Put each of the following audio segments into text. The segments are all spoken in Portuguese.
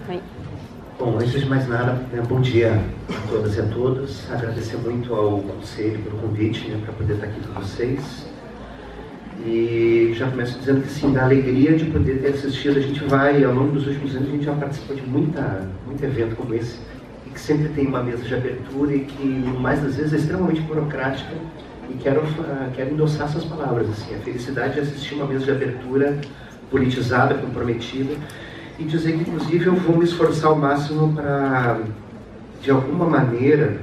Oi. Bom, antes de mais nada, bom dia a todas e a todos. Agradecer muito ao Conselho pelo convite, para poder estar aqui com vocês. E já começo dizendo que, sim, da alegria de poder ter assistido. A gente vai, ao longo dos últimos anos, a gente já participou de muito evento como esse, e que sempre tem uma mesa de abertura e que, mais das vezes, é extremamente burocrática. E quero endossar essas palavras, assim, a felicidade de assistir uma mesa de abertura politizada, comprometida, e dizer que, inclusive, eu vou me esforçar ao máximo para, de alguma maneira,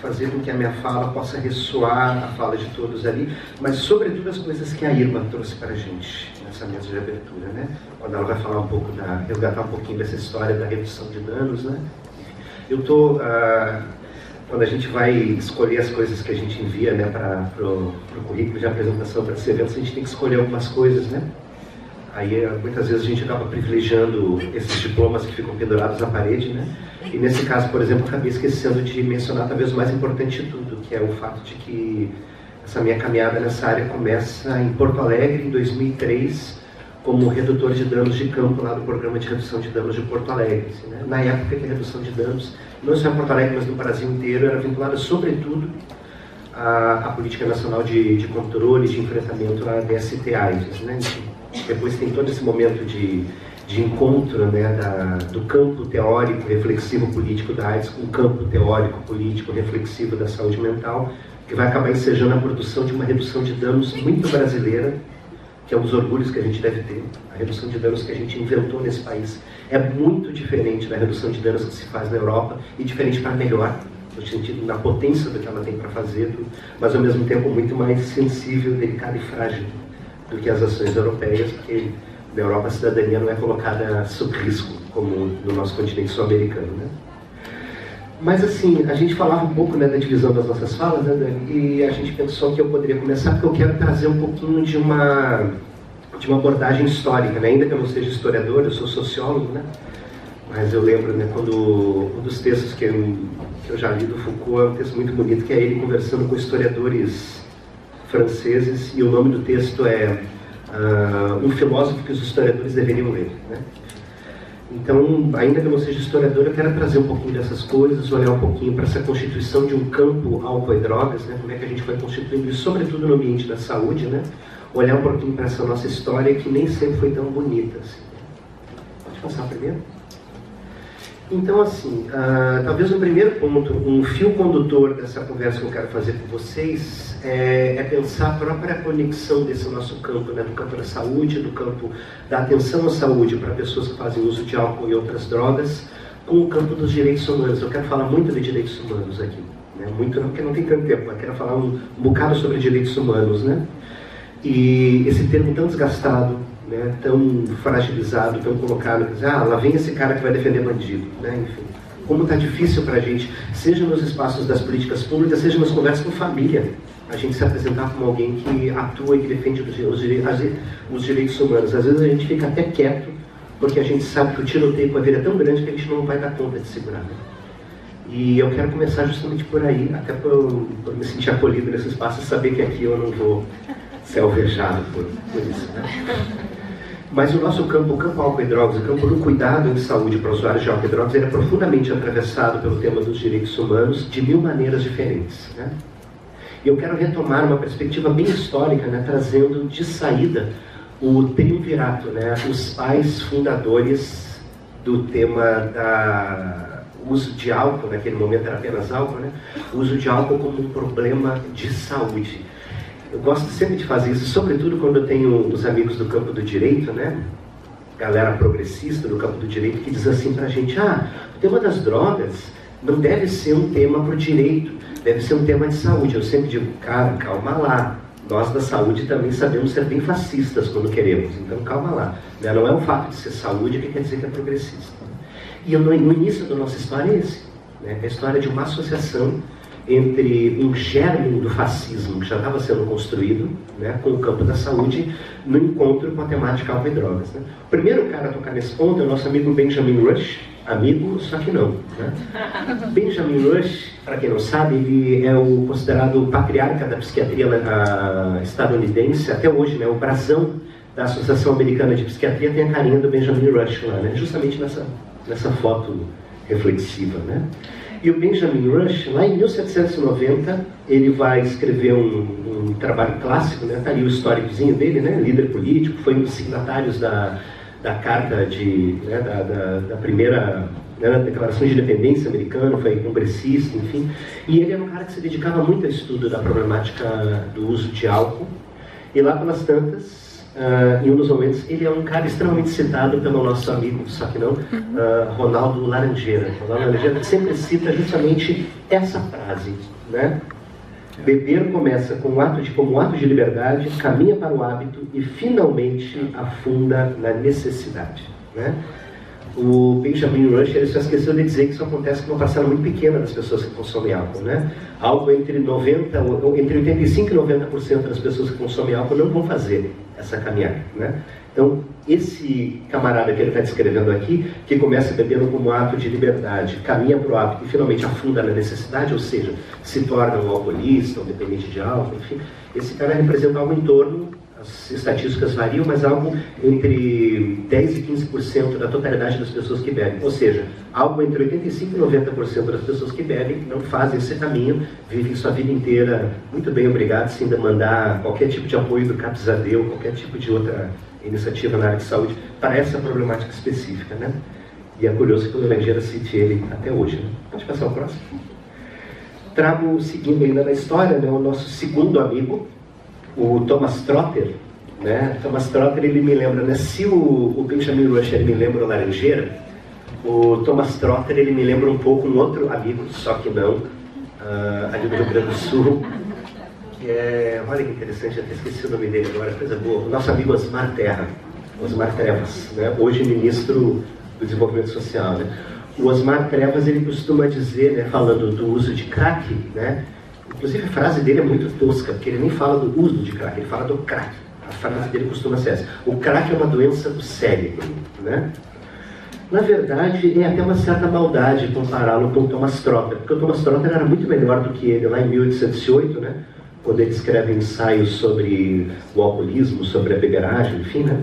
fazer com que a minha fala possa ressoar a fala de todos ali, mas, sobretudo, as coisas que a Irma trouxe para a gente nessa mesa de abertura, né? Quando ela vai falar um pouco resgatar um pouquinho dessa história da redução de danos, né? Eu estou... quando a gente vai escolher as coisas que a gente envia, né, para o currículo de apresentação para esse evento, a gente tem que escolher algumas coisas, né? Aí, muitas vezes, a gente acaba privilegiando esses diplomas que ficam pendurados na parede, né? E, nesse caso, por exemplo, acabei esquecendo de mencionar talvez o mais importante de tudo, que é o fato de que essa minha caminhada nessa área começa em Porto Alegre, em 2003, como redutor de danos de campo lá do Programa de Redução de Danos de Porto Alegre. Assim, né? Na época que a redução de danos, não só em Porto Alegre, mas no Brasil inteiro, era vinculada, sobretudo, à Política Nacional de Controle, de Enfrentamento à DST-AIDS, né? Depois tem todo esse momento de encontro, né, do campo teórico, reflexivo, político da AIDS com o campo teórico, político, reflexivo da saúde mental, que vai acabar ensejando a produção de uma redução de danos muito brasileira, que é um dos orgulhos que a gente deve ter. A redução de danos que a gente inventou nesse país é muito diferente da redução de danos que se faz na Europa, e diferente para melhor, no sentido da potência do que ela tem para fazer, mas ao mesmo tempo muito mais sensível, delicada e frágil do que as ações europeias, porque na Europa a cidadania não é colocada sob risco, como no nosso continente sul-americano, né? Mas, assim, a gente falava um pouco, né, da divisão das nossas falas, né, Dani? E a gente pensou que eu poderia começar, porque eu quero trazer um pouquinho de uma abordagem histórica, né? Ainda que eu não seja historiador, eu sou sociólogo, né? Mas eu lembro, né, quando um dos textos que eu já li do Foucault é um texto muito bonito, que é ele conversando com historiadores franceses, e o nome do texto é Um Filósofo que os Historiadores Deveriam Ler, né? Então, ainda que eu não seja historiador, eu quero trazer um pouquinho dessas coisas, olhar um pouquinho para essa constituição de um campo álcool e drogas, né? Como é que a gente foi constituindo isso, sobretudo no ambiente da saúde, né? Olhar um pouquinho para essa nossa história, que nem sempre foi tão bonita, assim. Pode passar primeiro? Então, assim, talvez no primeiro ponto, um fio condutor dessa conversa que eu quero fazer com vocês é pensar a própria conexão desse nosso campo, né, do campo da saúde, do campo da atenção à saúde para pessoas que fazem uso de álcool e outras drogas, com o campo dos direitos humanos. Eu quero falar muito de direitos humanos aqui, né? Muito não, porque não tem tanto tempo, mas quero falar um bocado sobre direitos humanos, né? E esse termo tão desgastado, né, tão fragilizado, tão colocado, lá vem esse cara que vai defender bandido, né? Enfim, como está difícil para a gente, seja nos espaços das políticas públicas, seja nas conversas com família, a gente se apresentar como alguém que atua e que defende os direitos humanos. Às vezes a gente fica até quieto, porque a gente sabe que o tiroteio com a vida é tão grande que a gente não vai dar conta de segurar, né? E eu quero começar justamente por aí, até por me sentir acolhido nesse espaço e saber que aqui eu não vou ser alvejado por isso, né? Mas o nosso campo, o campo álcool e drogas, o campo do cuidado em saúde para usuários de álcool e drogas, ele é profundamente atravessado pelo tema dos direitos humanos de 1000 maneiras diferentes, né? E eu quero retomar uma perspectiva bem histórica, né, trazendo de saída o triunvirato, né, os pais fundadores do tema da uso de álcool, naquele momento era apenas álcool, né, o uso de álcool como um problema de saúde. Eu gosto sempre de fazer isso, sobretudo quando eu tenho os amigos do campo do direito, né? Galera progressista do campo do direito, que diz assim pra gente, o tema das drogas não deve ser um tema pro direito, deve ser um tema de saúde. Eu sempre digo, cara, calma lá. Nós da saúde também sabemos ser bem fascistas quando queremos, então calma lá. Não é o fato de ser saúde que quer dizer que é progressista. E no início da nossa história é esse, né? A história de uma associação entre um germe do fascismo que já estava sendo construído, né, com o campo da saúde, no encontro com a temática álcool e drogas, né? O primeiro cara a tocar nesse ponto é o nosso amigo Benjamin Rush, amigo, só que não, né? Benjamin Rush, para quem não sabe, ele é o considerado patriarca da psiquiatria estadunidense, até hoje, né, o brasão da Associação Americana de Psiquiatria, tem a carinha do Benjamin Rush lá, né? Justamente nessa foto reflexiva, né? E o Benjamin Rush, lá em 1790, ele vai escrever um trabalho clássico, né? Tá ali o históricozinho dele, né? Líder político, foi um dos signatários da carta da primeira, né, Declaração de Independência americana, foi congressista, enfim. E ele era um cara que se dedicava muito ao estudo da problemática do uso de álcool. E lá pelas tantas, em um dos momentos, ele é um cara extremamente citado pelo nosso amigo, só que não, Ronaldo Laranjeira. Ronaldo Laranjeira sempre cita justamente essa frase, né? Beber começa como um ato de liberdade, caminha para o hábito e finalmente afunda na necessidade, né? O Benjamin Rush, ele só esqueceu de dizer que isso acontece com uma parcela muito pequena das pessoas que consomem álcool, né? Algo entre 85% e 90% das pessoas que consomem álcool não vão fazer essa caminhada, né? Então, esse camarada que ele está descrevendo aqui, que começa bebendo como um ato de liberdade, caminha para o hábito e finalmente afunda na necessidade, ou seja, se torna um alcoolista, um dependente de álcool, enfim, esse cara representa algo em torno, as estatísticas variam, mas algo entre 10% e 15% da totalidade das pessoas que bebem. Ou seja, algo entre 85% e 90% das pessoas que bebem não fazem esse caminho, vivem sua vida inteira muito bem, obrigado, sem demandar qualquer tipo de apoio do CAPS-AD ou qualquer tipo de outra iniciativa na área de saúde para essa problemática específica, né? E é curioso que o Laranjeira cite ele até hoje, né? Pode passar o próximo? Trago, seguindo ainda na história, né, o nosso segundo amigo, o Thomas Trotter, né? Thomas Trotter, ele me lembra, né? Se o Benjamin Rush ele me lembra o Laranjeira, o Thomas Trotter ele me lembra um pouco um outro amigo, só que não, ali do Rio Grande do Sul, que é, olha que interessante, até esqueci o nome dele agora, coisa boa, o nosso amigo Osmar Terra, Osmar Trevas, né? Hoje ministro do Desenvolvimento Social, né? O Osmar Trevas, ele costuma dizer, né, falando do uso de crack, né? Inclusive a frase dele é muito tosca, porque ele nem fala do uso de crack, ele fala do crack. A frase dele costuma ser essa: o crack é uma doença do cérebro, né? Na verdade, é até uma certa maldade compará-lo com o Thomas Trotter, porque o Thomas Trotter era muito melhor do que ele lá em 1808, né? Quando ele escreve ensaios sobre o alcoolismo, sobre a beberagem, enfim, né?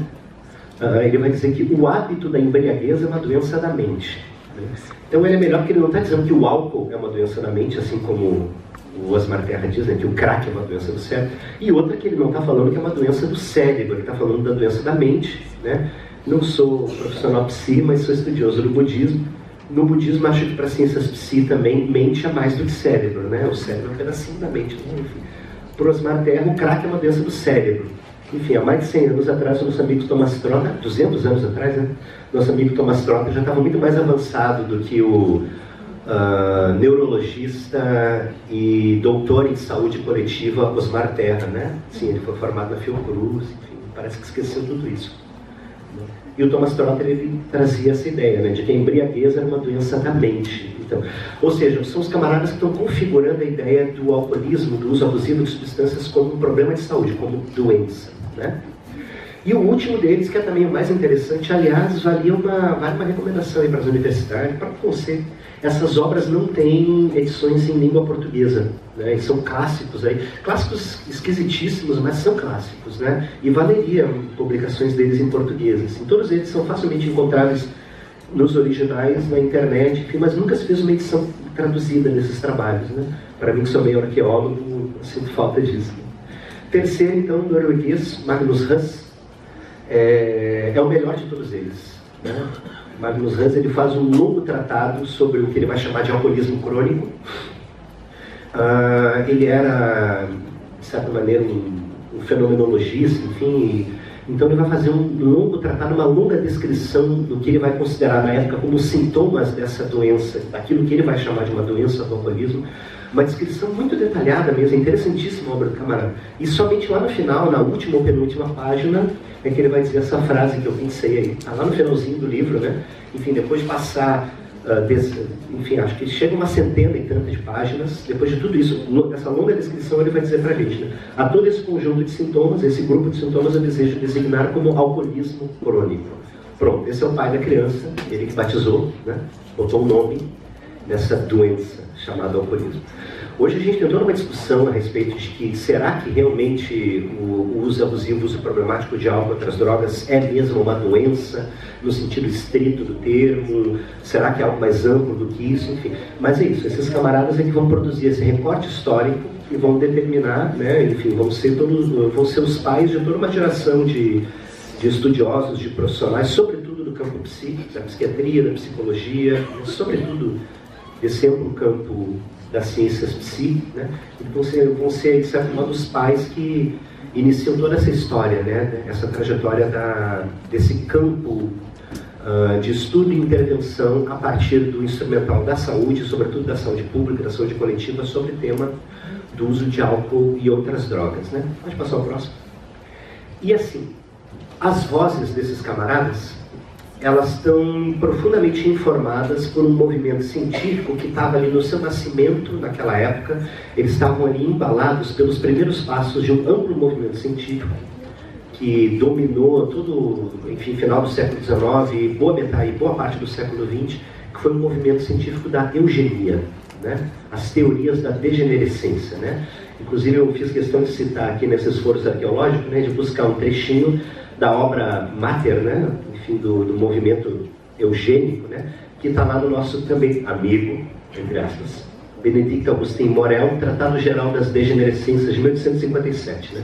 Ele vai dizer que o hábito da embriaguez é uma doença da mente, né? Então ele é melhor porque ele não está dizendo que o álcool é uma doença da mente, assim como o Osmar Terra diz, né, que o crack é uma doença do cérebro, e outra que ele não está falando que é uma doença do cérebro, ele está falando da doença da mente, né? Não sou profissional psi, mas sou estudioso do budismo. No budismo, acho que para ciências psi também, mente é mais do que cérebro, né? O cérebro é um pedacinho da mente, né? Enfim. Para o Osmar Terra, o crack é uma doença do cérebro. Enfim, há mais de 100 anos atrás, o nosso amigo Thomas Trotter, 200 anos atrás, né? Nosso amigo Thomas Trotter já estava muito mais avançado do que o neurologista e doutor em saúde coletiva Osmar Terra, né? Sim, ele foi formado na Fiocruz, enfim, parece que esqueceu tudo isso. E o Thomas Trotter, ele trazia essa ideia, né, de que a embriaguez era uma doença da mente. Então, ou seja, são os camaradas que estão configurando a ideia do alcoolismo, do uso abusivo de substâncias como um problema de saúde, como doença, né? E o último deles, que é também o mais interessante, aliás, vale uma recomendação aí para as universidades, para o conselho. Essas obras não têm edições em língua portuguesa, né? E são clássicos aí, clássicos esquisitíssimos, mas são clássicos, né? E valeria publicações deles em português, assim. Todos eles são facilmente encontráveis nos originais, na internet, enfim, mas nunca se fez uma edição traduzida nesses trabalhos, né? Para mim, que sou meio arqueólogo, eu sinto falta disso. Terceiro, então, o norueguês, Magnus Hus, é o melhor de todos eles, né? Magnus Hus, ele faz um longo tratado sobre o que ele vai chamar de alcoolismo crônico. Ele era, de certa maneira, um fenomenologista, enfim, então ele vai fazer um longo tratado, uma longa descrição do que ele vai considerar na época como sintomas dessa doença, daquilo que ele vai chamar de uma doença do alcoolismo, uma descrição muito detalhada mesmo, interessantíssima a obra do camarada. E somente lá no final, na última ou penúltima página, é que ele vai dizer essa frase que eu pensei aí. Lá no finalzinho do livro, né? Enfim, depois de passar, enfim, acho que chega uma centena e tantas de páginas, depois de tudo isso, nessa longa descrição, ele vai dizer pra gente, né? A todo esse conjunto de sintomas, esse grupo de sintomas, eu desejo designar como alcoolismo crônico. Pronto, esse é o pai da criança, ele que batizou, né? Botou o nome nessa doença chamado alcoolismo. Hoje a gente tem toda uma discussão a respeito de que será que realmente o uso abusivo, o uso problemático de álcool e outras drogas é mesmo uma doença, no sentido estrito do termo? Será que é algo mais amplo do que isso? Enfim. Mas é isso, esses camaradas é que vão produzir esse recorte histórico e vão determinar, né, enfim, vão ser os pais de toda uma geração de estudiosos, de profissionais, sobretudo do campo psíquico, da psiquiatria, da psicologia, sobretudo esse amplo campo das ciências psíquicas, né? Vão ser, de certo modo, os pais que iniciam toda essa história, né? Essa trajetória desse campo de estudo e intervenção a partir do instrumental da saúde, sobretudo da saúde pública, da saúde coletiva, sobre o tema do uso de álcool e outras drogas, né? Pode passar o próximo. E assim, as vozes desses camaradas, elas estão profundamente informadas por um movimento científico que estava ali no seu nascimento naquela época. Eles estavam ali embalados pelos primeiros passos de um amplo movimento científico que dominou todo, enfim, final do século XIX e boa parte do século XX, que foi um movimento científico da eugenia, né? As teorias da degenerescência, né? Inclusive eu fiz questão de citar aqui nesse esforço arqueológico, né, de buscar um trechinho da obra mater, né, enfim, do movimento eugênico, né, que está lá no nosso também amigo, entre aspas, Benedicto Augustin Morel, Tratado Geral das Degenerescências, de 1857. Né?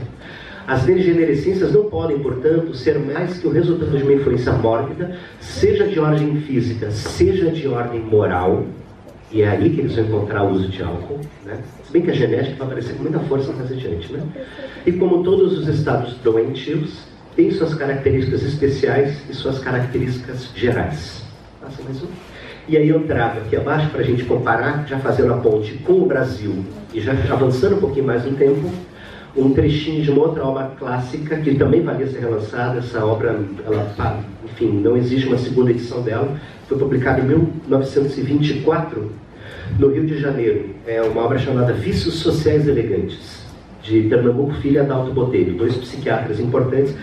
As degenerescências não podem, portanto, ser mais que o resultado de uma influência mórbida, seja de ordem física, seja de ordem moral, e é aí que eles vão encontrar o uso de álcool, né? Se bem que a genética vai aparecer com muita força mais adiante, né? E como todos os estados doentios, tem suas características especiais e suas características gerais. Passa mais um. E aí eu trago aqui abaixo para a gente comparar, já fazendo a ponte com o Brasil e já avançando um pouquinho mais no tempo, um trechinho de uma outra obra clássica que também valia ser relançada. Essa obra, ela, enfim, não existe uma segunda edição dela, foi publicada em 1924 no Rio de Janeiro. É uma obra chamada Vícios Sociais Elegantes, de Pernambuco Filho e Adalto Botelho, dois psiquiatras importantes,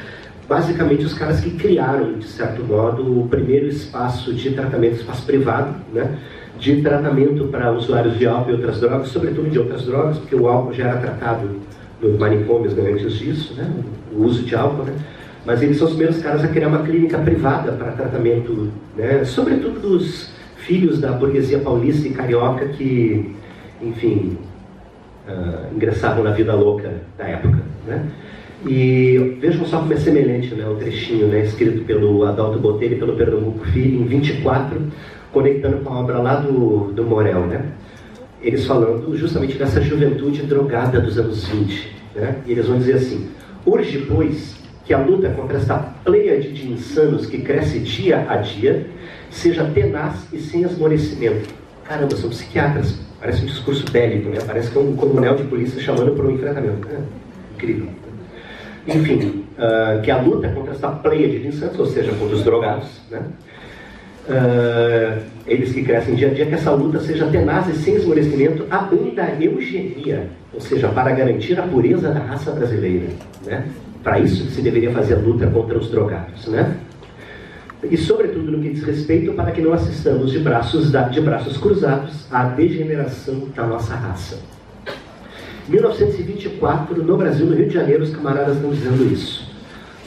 basicamente os caras que criaram, de certo modo, o primeiro espaço de tratamento, espaço privado, né, de tratamento para usuários de álcool e outras drogas, sobretudo de outras drogas, porque o álcool já era tratado nos manicômios, né, antes disso, né, o uso de álcool, né, mas eles são os primeiros caras a criar uma clínica privada para tratamento, né, sobretudo dos filhos da burguesia paulista e carioca que, enfim, ingressavam na vida louca da época, né. E vejam só como é semelhante, né, o trechinho, né, escrito pelo Adalto Botelho e pelo Pernambuco Filho, em 24, conectando com a obra lá do Morel, né? Eles falando justamente dessa juventude drogada dos anos 20, né? E eles vão dizer assim: urge, pois, que a luta contra esta pleiade de insanos que cresce dia a dia seja tenaz e sem esmorecimento. Caramba, são psiquiatras, parece um discurso bélico, né? Parece que é um coronel de polícia chamando para um enfrentamento. Incrível. Enfim, que a luta contra essa pleiade de insanos, ou seja, contra os drogados, né? Eles que crescem dia a dia, que essa luta seja tenaz e sem esmorecimento, além da eugenia, ou seja, para garantir a pureza da raça brasileira, né? Para isso que se deveria fazer a luta contra os drogados, né? E sobretudo no que diz respeito para que não assistamos de braços cruzados à degeneração da nossa raça. 1924, no Brasil, no Rio de Janeiro, os camaradas estão dizendo isso.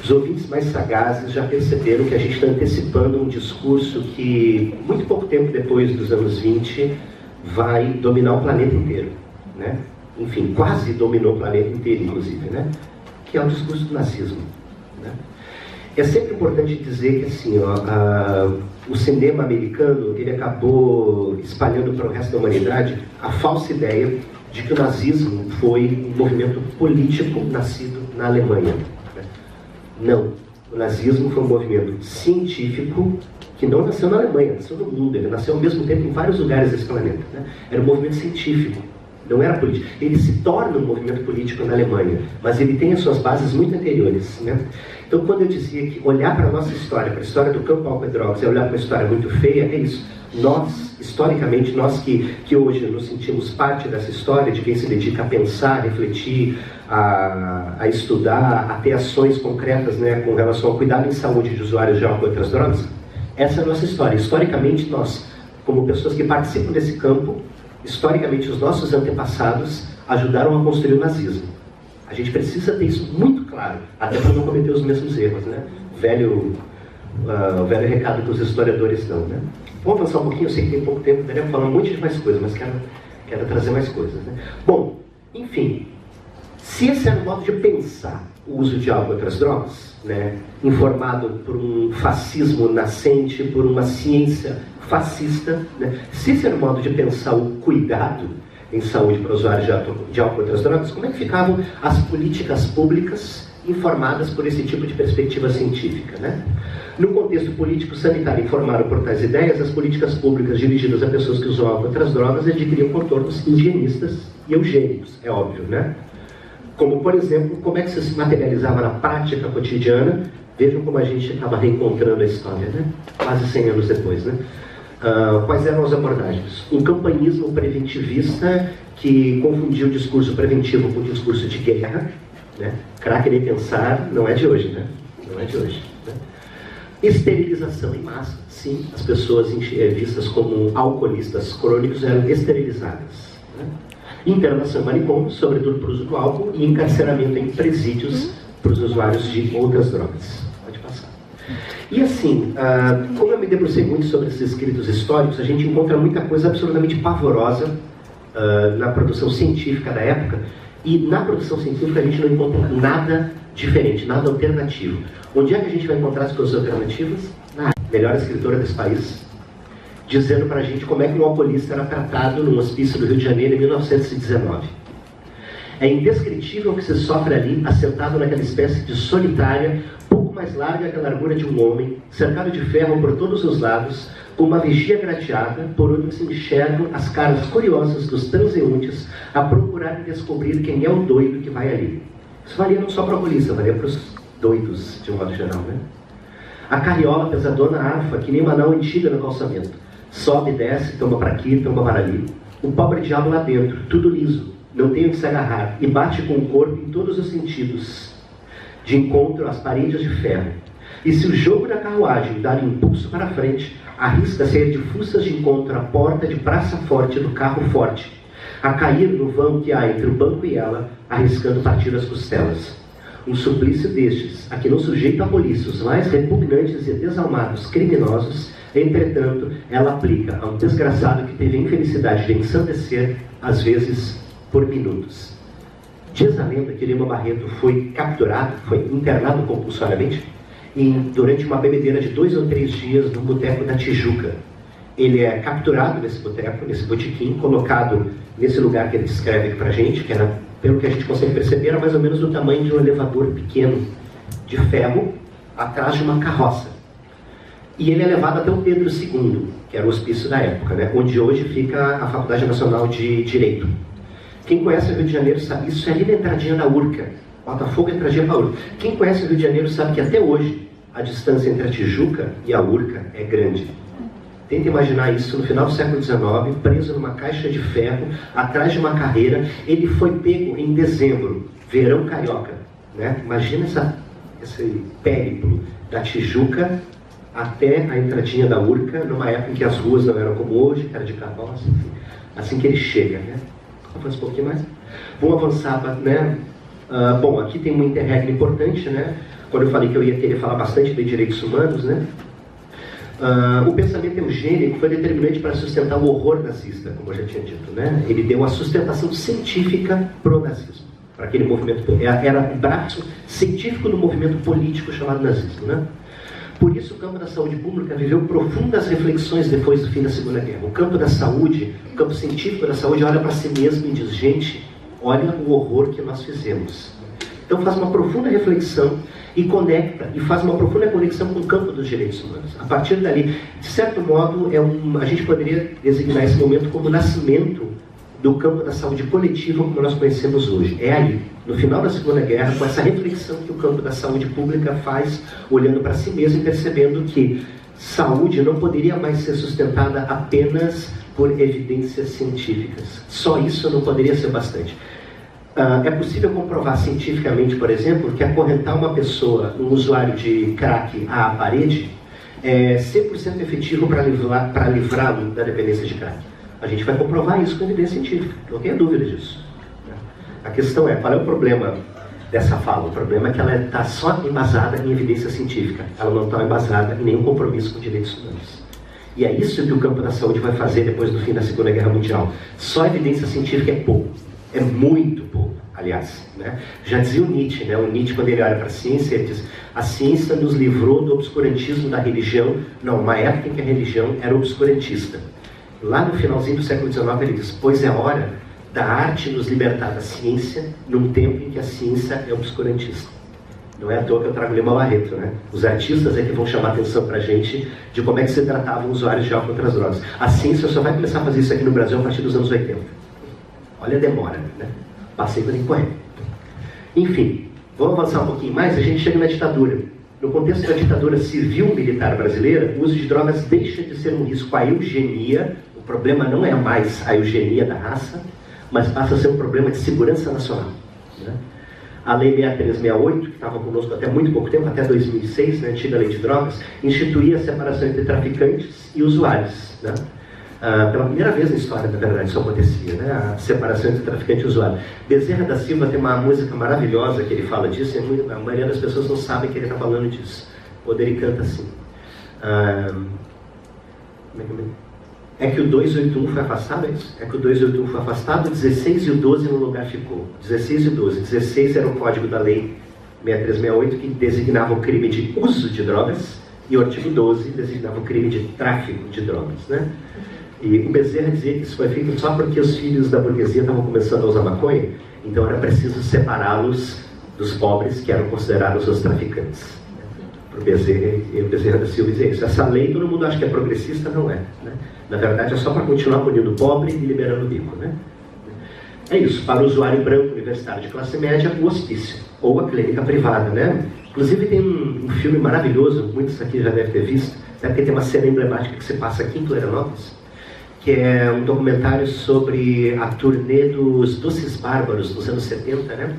Os ouvintes mais sagazes já perceberam que a gente está antecipando um discurso que, muito pouco tempo depois dos anos 20, vai dominar o planeta inteiro, né? Enfim, quase dominou o planeta inteiro, inclusive, né? Que é o discurso do nazismo, né? É sempre importante dizer que, assim, o cinema americano, ele acabou espalhando para o resto da humanidade a falsa ideia de que o nazismo foi um movimento político nascido na Alemanha. Não. O nazismo foi um movimento científico que não nasceu na Alemanha, nasceu no mundo. Ele nasceu ao mesmo tempo em vários lugares desse planeta, né? Era um movimento científico, não era político. Ele se torna um movimento político na Alemanha, mas ele tem as suas bases muito anteriores, né? Então, quando eu dizia que olhar para a nossa história, para a história do campo álcool e drogas, é olhar para uma história muito feia, é isso. Nós, historicamente, nós que hoje nos sentimos parte dessa história, de quem se dedica a pensar, a refletir, a estudar, a ter ações concretas, né, com relação ao cuidado em saúde de usuários de álcool e outras drogas, essa é a nossa história. Historicamente, nós, como pessoas que participam desse campo, Historicamente, os nossos antepassados ajudaram a construir o nazismo. A gente precisa ter isso muito claro, até para não cometer os mesmos erros, né? O velho recado que os historiadores dão, né? Vamos avançar um pouquinho, eu sei que tem pouco tempo, daria para falar um monte de mais coisas, mas quero trazer mais coisas, né? Bom, enfim, se esse era o modo de pensar o uso de álcool e outras drogas, né, informado por um fascismo nascente, por uma ciência fascista, né, se esse era o modo de pensar o cuidado em saúde para usuários de álcool e outras drogas, como é que ficavam as políticas públicas informadas por esse tipo de perspectiva científica, né? No contexto político sanitário informado por tais ideias, as políticas públicas dirigidas a pessoas que usam álcool e outras drogas adquiriam contornos higienistas e eugênicos, é óbvio, né? Como, por exemplo, como é que isso se materializava na prática cotidiana. Vejam como a gente acaba reencontrando a história, né? Quase 100 anos depois, né? Quais eram as abordagens? Um campanhismo preventivista que confundia o discurso preventivo com o discurso de guerra, né? Crack nem pensar, não é de hoje, né? Não é de hoje, né? Esterilização em massa, sim, as pessoas vistas como alcoolistas crônicos eram esterilizadas, né? Internação em manicômios, sobretudo para o uso do álcool, e encarceramento em presídios para os usuários de outras drogas. Pode passar. E assim, como eu me debrucei muito sobre esses escritos históricos, a gente encontra muita coisa absolutamente pavorosa na produção científica da época, e na produção científica a gente não encontra nada diferente, nada alternativo. Onde é que a gente vai encontrar as coisas alternativas? Na melhor escritora desse país, dizendo pra gente como é que um alcoolista era tratado num hospício do Rio de Janeiro em 1919. É indescritível o que se sofre ali, assentado naquela espécie de solitária, pouco mais larga que a largura de um homem, cercado de ferro por todos os lados, com uma vigia gradeada, por onde se enxergam as caras curiosas dos transeuntes a procurarem descobrir quem é o doido que vai ali. Isso valia não só para o alcoolista, valia para os doidos, de um modo geral, né? A carriola pesadona arfa, que nem uma nau antiga no calçamento. Sobe, desce, toma para aqui, toma para ali. O pobre diabo lá dentro, tudo liso, não tem o que se agarrar, e bate com o corpo em todos os sentidos, de encontro às paredes de ferro. E se o jogo da carruagem dar impulso para a frente, arrisca-se a ir de fuças de encontro à porta de praça forte do carro forte, a cair no vão que há entre o banco e ela, arriscando partir as costelas. Um suplício destes, a que não sujeita a polícia os mais repugnantes e desalmados criminosos, entretanto, ela aplica a um desgraçado que teve a infelicidade de ensandecer, às vezes, por minutos. Diz a lenda que Lima Barreto foi capturado, foi internado compulsoriamente, durante uma bebedeira de 2 ou 3 dias no boteco da Tijuca. Ele é capturado nesse boteco, nesse botequim, colocado nesse lugar que ele descreve aqui pra gente, que era, pelo que a gente consegue perceber, era mais ou menos do tamanho de um elevador pequeno, de ferro, atrás de uma carroça. E ele é levado até o Pedro II, que era o hospício da época, né? Onde hoje fica a Faculdade Nacional de Direito. Quem conhece o Rio de Janeiro sabe, isso é ali na entradinha da Urca. Botafogo é a entradinha da Urca. Quem conhece o Rio de Janeiro sabe que até hoje a distância entre a Tijuca e a Urca é grande. Tenta imaginar isso no final do século XIX, preso numa caixa de ferro, atrás de uma carreira. Ele foi pego em dezembro, verão carioca, né? Imagina esse périplo da Tijuca até a entradinha da Urca, numa época em que as ruas não eram como hoje, que era de carroça, enfim. Assim que ele chega, né? Vamos fazer um pouquinho mais? Vamos avançar, né? Bom, aqui tem uma interregra importante, né? Quando eu falei que eu ia querer falar bastante de direitos humanos, né? O pensamento eugênico foi determinante para sustentar o horror nazista, como eu já tinha dito, né? Ele deu a sustentação científica pro nazismo, para aquele movimento, era o braço científico do movimento político chamado nazismo, né? Por isso o campo da saúde pública viveu profundas reflexões depois do fim da Segunda Guerra. O campo da saúde, o campo científico da saúde olha para si mesmo e diz, gente, olha o horror que nós fizemos. Então faz uma profunda reflexão e conecta, e faz uma profunda conexão com o campo dos direitos humanos. A partir dali, de certo modo, a gente poderia designar esse momento como o nascimento do campo da saúde coletiva como nós conhecemos hoje. É aí, no final da Segunda Guerra, com essa reflexão que o campo da saúde pública faz, olhando para si mesmo e percebendo que saúde não poderia mais ser sustentada apenas por evidências científicas. Só isso não poderia ser bastante. É possível comprovar cientificamente, por exemplo, que acorrentar uma pessoa, um usuário de crack à parede, é 100% efetivo para livrá-lo da dependência de crack. A gente vai comprovar isso com evidência científica, não tenha dúvida disso. A questão é, qual é o problema dessa fala? O problema é que ela está só embasada em evidência científica, ela não está embasada em nenhum compromisso com direitos humanos. E é isso que o campo da saúde vai fazer depois do fim da Segunda Guerra Mundial. Só evidência científica é pouco, é muito pouco, aliás. Né? Já dizia o Nietzsche, né? O Nietzsche, quando ele olha para a ciência, ele diz: a ciência nos livrou do obscurantismo da religião, não, uma época em que a religião era obscurantista. Lá no finalzinho do século XIX ele diz: pois é hora da arte nos libertar da ciência num tempo em que a ciência é obscurantista. Não é à toa que eu trago Lima Barreto, né? Os artistas é que vão chamar atenção pra gente de como é que se tratavam usuários de álcool e outras drogas. A ciência só vai começar a fazer isso aqui no Brasil a partir dos anos 80. Olha a demora, né? Passei por incorreto. Enfim, vamos avançar um pouquinho mais, a gente chega na ditadura. No contexto da ditadura civil-militar brasileira, o uso de drogas deixa de ser um risco à eugenia. O problema não é mais a eugenia da raça, mas passa a ser um problema de segurança nacional. Né? A Lei 6368, que estava conosco até muito pouco tempo, até 2006, né, a antiga Lei de Drogas, instituía a separação entre traficantes e usuários. Né? Pela primeira vez na história, na verdade, isso acontecia, né? A separação entre traficante e usuário. Bezerra da Silva tem uma música maravilhosa que ele fala disso, e a maioria das pessoas não sabe que ele está falando disso. Quando ele canta assim: é que o 281 foi afastado, é isso? É que o 281 foi afastado, o 16 e o 12 no lugar ficou. 16 e 12. 16 era o código da Lei 6368, que designava o crime de uso de drogas, e o artigo 12 designava o crime de tráfico de drogas, né? E o Bezerra dizia que isso foi feito só porque os filhos da burguesia estavam começando a usar maconha, então era preciso separá-los dos pobres, que eram considerados os traficantes. Para o Bezerra, e o Bezerra da Silva dizia isso. Essa lei todo mundo acha que é progressista, não é. Né? Na verdade é só para continuar punindo o pobre e liberando o rico. Né? É isso, para o usuário branco universitário de classe média, o hospício, ou a clínica privada. Né? Inclusive tem um filme maravilhoso, muitos aqui já devem ter visto, até porque tem uma cena emblemática que se passa aqui em Florianópolis, que é um documentário sobre a turnê dos Doces Bárbaros dos anos 70, né?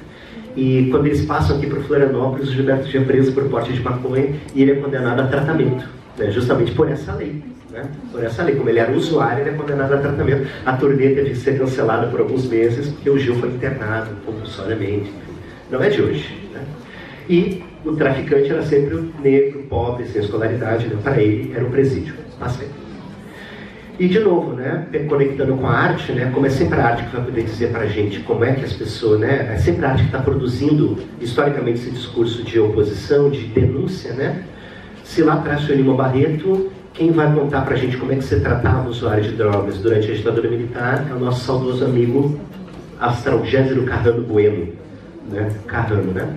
E quando eles passam aqui para Florianópolis, o Gilberto tinha preso por porte de maconha e ele é condenado a tratamento, né? Justamente por essa lei, né? Por essa lei, como ele era usuário, ele é condenado a tratamento. A turnê teve que ser cancelada por alguns meses porque o Gil foi internado compulsoriamente, enfim. Não é de hoje, né? E o traficante era sempre o negro, pobre, sem escolaridade, né? Para ele era o presídio. Passei. E de novo, né, conectando com a arte, né, como é sempre a arte que vai poder dizer para a gente como é que as pessoas, né, é sempre a arte que está produzindo historicamente esse discurso de oposição, de denúncia, né? Se lá atrás foi Lima Barreto, quem vai contar para a gente como é que se tratava o usuário de drogas durante a ditadura militar é o nosso saudoso amigo Astralgésero Carrano Bueno, né? Carrano, né?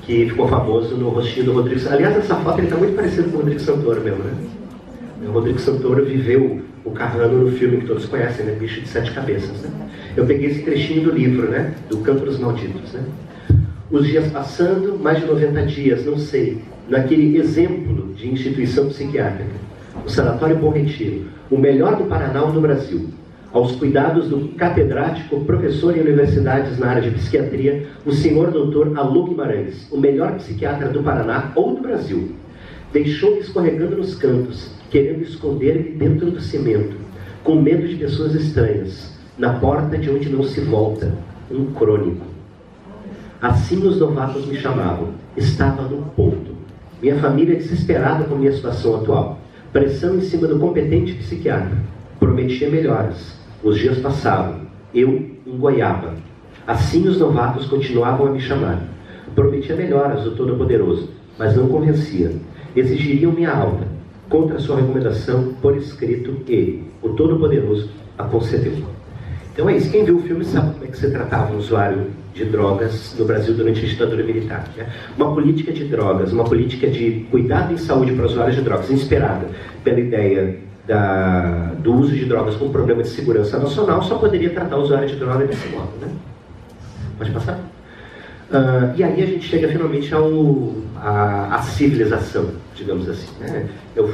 Que ficou famoso no rostinho do Rodrigo. Aliás, essa foto ele está muito parecido com o Rodrigo Santoro mesmo, né? O Rodrigo Santoro viveu o Carrano no filme que todos conhecem, né? Bicho de Sete Cabeças, né? Eu peguei esse trechinho do livro, né? Do Campo dos Malditos, né? Os dias passando, mais de 90 dias, não sei, naquele exemplo de instituição psiquiátrica, o Sanatório Bom Retiro, o melhor do Paraná ou do Brasil, aos cuidados do catedrático, professor em universidades na área de psiquiatria, o senhor doutor Alô Guimarães, o melhor psiquiatra do Paraná ou do Brasil, deixou-me escorregando nos cantos, querendo esconder-me dentro do cimento, com medo de pessoas estranhas, na porta de onde não se volta, um crônico. Assim os novatos me chamavam. Estava no ponto. Minha família desesperada com minha situação atual. Pressão em cima do competente psiquiatra. Prometia melhoras. Os dias passavam. Eu engoiava. Assim os novatos continuavam a me chamar. Prometia melhoras do Todo-Poderoso, mas não convencia. Exigiriam minha alta. Contra a sua recomendação, por escrito, e o Todo-Poderoso a concedeu. Então é isso. Quem viu o filme sabe como é que se tratava um usuário de drogas no Brasil durante a ditadura militar. Né? Uma política de drogas, uma política de cuidado em saúde para usuários de drogas, inspirada pela ideia do uso de drogas como problema de segurança nacional, só poderia tratar o usuário de droga desse modo. Né? Pode passar? E aí a gente chega finalmente à civilização, digamos assim. Né? Eu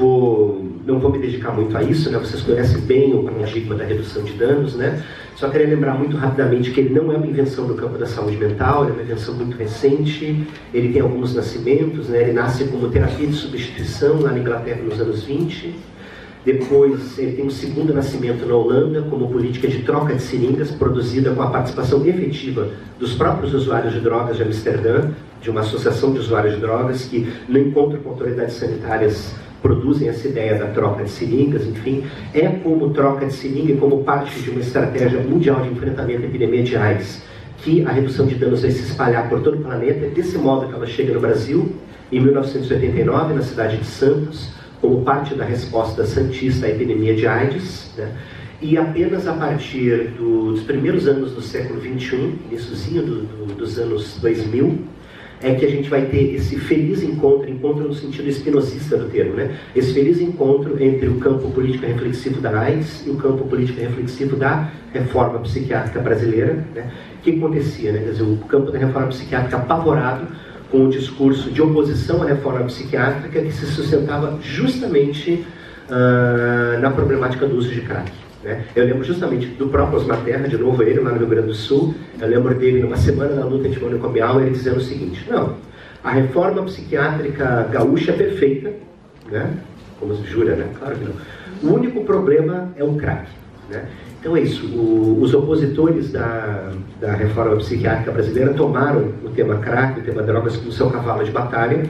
não vou me dedicar muito a isso, né? Vocês conhecem bem o paradigma da redução de danos, né? Só queria lembrar muito rapidamente que ele não é uma invenção do campo da saúde mental, ele é uma invenção muito recente, ele tem alguns nascimentos, né? Ele nasce como terapia de substituição lá na Inglaterra nos anos 20, Depois ele tem um segundo nascimento na Holanda, como política de troca de seringas, produzida com a participação efetiva dos próprios usuários de drogas de Amsterdã, de uma associação de usuários de drogas que, no encontro com autoridades sanitárias, produzem essa ideia da troca de seringas. Enfim, é como troca de seringa e como parte de uma estratégia mundial de enfrentamento à epidemia de AIDS, que a redução de danos vai se espalhar por todo o planeta. Desse modo que ela chega no Brasil, em 1989, na cidade de Santos, como parte da resposta santista à epidemia de AIDS, né? E apenas a partir dos primeiros anos do século XXI, iníciozinho dos anos 2000, é que a gente vai ter esse feliz encontro no sentido espinosista do termo, né? Esse feliz encontro entre o campo político reflexivo da AIDS e o campo político reflexivo da reforma psiquiátrica brasileira, né? O que acontecia, né? Quer dizer, o campo da reforma psiquiátrica apavorado com um discurso de oposição à reforma psiquiátrica que se sustentava justamente na problemática do uso de crack. Né? Eu lembro justamente do próprio Osmar Terra, de novo ele, lá no Rio Grande do Sul. Eu lembro dele numa semana da luta antimanicomial, ele dizendo o seguinte: não, a reforma psiquiátrica gaúcha é perfeita, né? Como se jura, né? Claro que não. O único problema é o crack. Né? Então é isso, os opositores da reforma psiquiátrica brasileira tomaram o tema crack, o tema drogas como seu cavalo de batalha,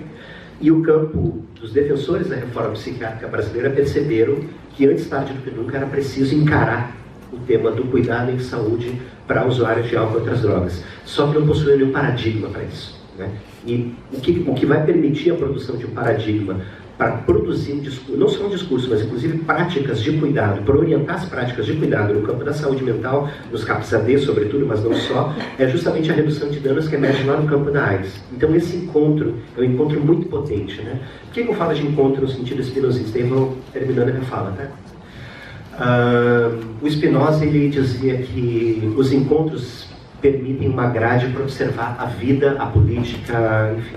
e o campo dos defensores da reforma psiquiátrica brasileira perceberam que antes tarde do que nunca era preciso encarar o tema do cuidado em saúde para usuários de álcool e outras drogas. Só que não possuía nenhum paradigma para isso. Né? E o que vai permitir a produção de um paradigma para produzir um discurso, não só um discurso, mas inclusive práticas de cuidado, para orientar as práticas de cuidado no campo da saúde mental, nos CAPS AD sobretudo, mas não só, é justamente a redução de danos que emerge lá no campo da AIDS. Então esse encontro é um encontro muito potente. Né? Por que eu falo de encontro no sentido espinosista? E vou terminando a minha fala, tá? O Spinoza, ele dizia que os encontros permitem uma grade para observar a vida, a política, enfim.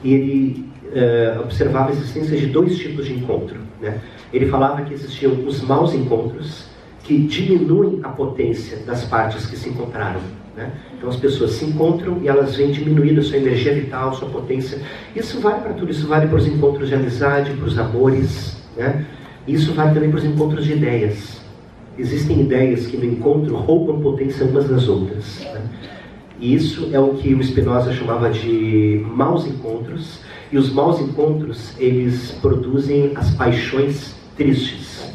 E ele observava a existência de dois tipos de encontro. Né? Ele falava que existiam os maus encontros, que diminuem a potência das partes que se encontraram. Né? Então as pessoas se encontram e elas vêm diminuindo a sua energia vital, sua potência. Isso vale para tudo, isso vale para os encontros de amizade, para os amores, né? Isso vale também para os encontros de ideias. Existem ideias que no encontro roubam potência umas das outras. Né? E isso é o que o Spinoza chamava de maus encontros. E os maus encontros, eles produzem as paixões tristes.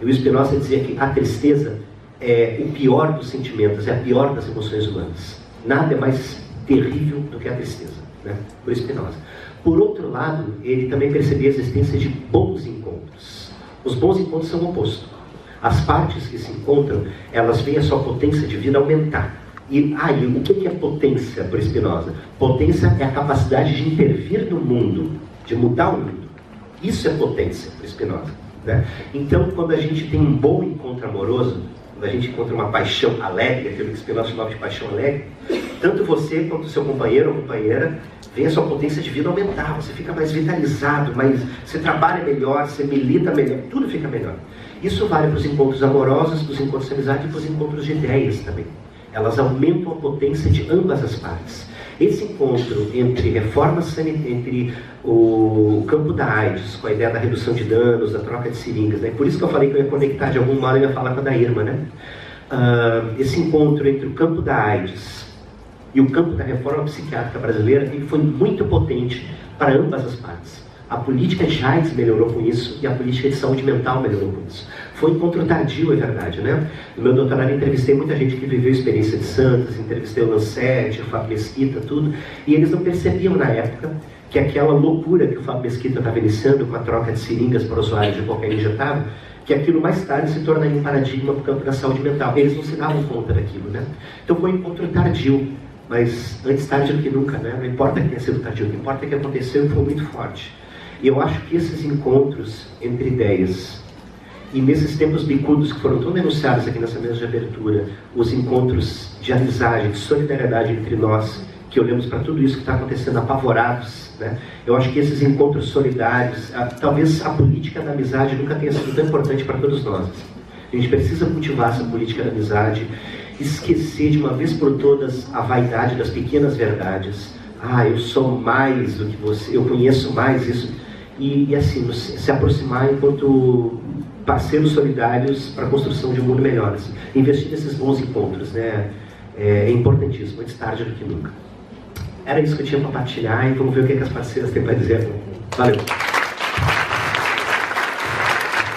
E o Spinoza dizia que a tristeza é o pior dos sentimentos, é a pior das emoções humanas. Nada é mais terrível do que a tristeza, né? Por Spinoza. Por outro lado, ele também percebia a existência de bons encontros. Os bons encontros são o oposto. As partes que se encontram, elas veem a sua potência de vida aumentar. E aí, o que é potência para Spinoza? Potência é a capacidade de intervir no mundo, de mudar o mundo. Isso é potência para Spinoza. Né? Então, quando a gente tem um bom encontro amoroso, quando a gente encontra uma paixão alegre, aquilo que Spinoza chamava de paixão alegre, tanto você quanto o seu companheiro ou companheira vê a sua potência de vida aumentar, você fica mais vitalizado, você trabalha melhor, você milita melhor, tudo fica melhor. Isso vale para os encontros amorosos, para os encontros de amizade e para os encontros de ideias também. Elas aumentam a potência de ambas as partes. Esse encontro entre reformas sanitárias, entre o campo da AIDS, com a ideia da redução de danos, da troca de seringas, né? Por isso que eu falei que eu ia conectar de algum modo a minha fala com a da Irma, né? Esse encontro entre o campo da AIDS e o campo da reforma psiquiátrica brasileira, ele foi muito potente para ambas as partes. A política de AIDS melhorou com isso e a política de saúde mental melhorou com isso. Foi um encontro tardio, é verdade, né? No meu doutorado entrevistei muita gente que viveu a experiência de Santos, entrevistei o Lancete, o Fábio Mesquita, tudo, e eles não percebiam na época que aquela loucura que o Fábio Mesquita estava iniciando com a troca de seringas para usuários de cocaína injetável, que aquilo mais tarde se tornaria um paradigma para o campo da saúde mental. Eles não se davam conta daquilo, né? Então foi um encontro tardio, mas antes tarde do que nunca, né? Não importa que tenha sido tardio, o que importa é que aconteceu e foi muito forte. E eu acho que esses encontros entre ideias, e nesses tempos bicudos que foram tão denunciados aqui nessa mesa de abertura, os encontros de amizade, de solidariedade entre nós, que olhamos para tudo isso que está acontecendo apavorados, né? Eu acho que esses encontros solidários, talvez a política da amizade nunca tenha sido tão importante para todos nós. A gente precisa cultivar essa política da amizade, esquecer de uma vez por todas a vaidade das pequenas verdades. Eu sou mais do que você, eu conheço mais isso. E assim, se aproximar enquanto parceiros solidários para a construção de um mundo melhor. Assim. Investir nesses bons encontros, né? É importantíssimo, antes tarde do que nunca. Era isso que eu tinha para partilhar e vamos ver o que as parceiras têm para dizer. Valeu!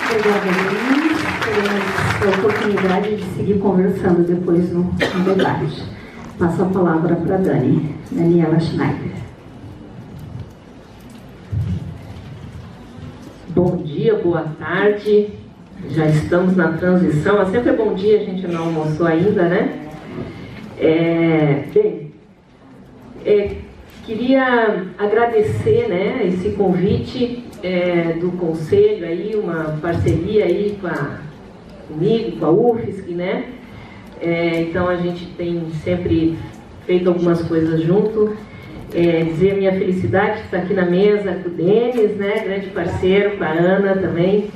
Obrigada, Luiz. Teremos a oportunidade de seguir conversando depois no debate. Passo a palavra para a Daniela Schneider. Bom dia, boa tarde. Já estamos na transição. É sempre bom dia, a gente não almoçou ainda, né? Queria agradecer, né, esse convite do Conselho, aí, uma parceria aí comigo, com a UFSC, né? Então a gente tem sempre feito algumas coisas junto. Dizer a minha felicidade de estar aqui na mesa com o Denis, né, grande parceiro, com a Ana também.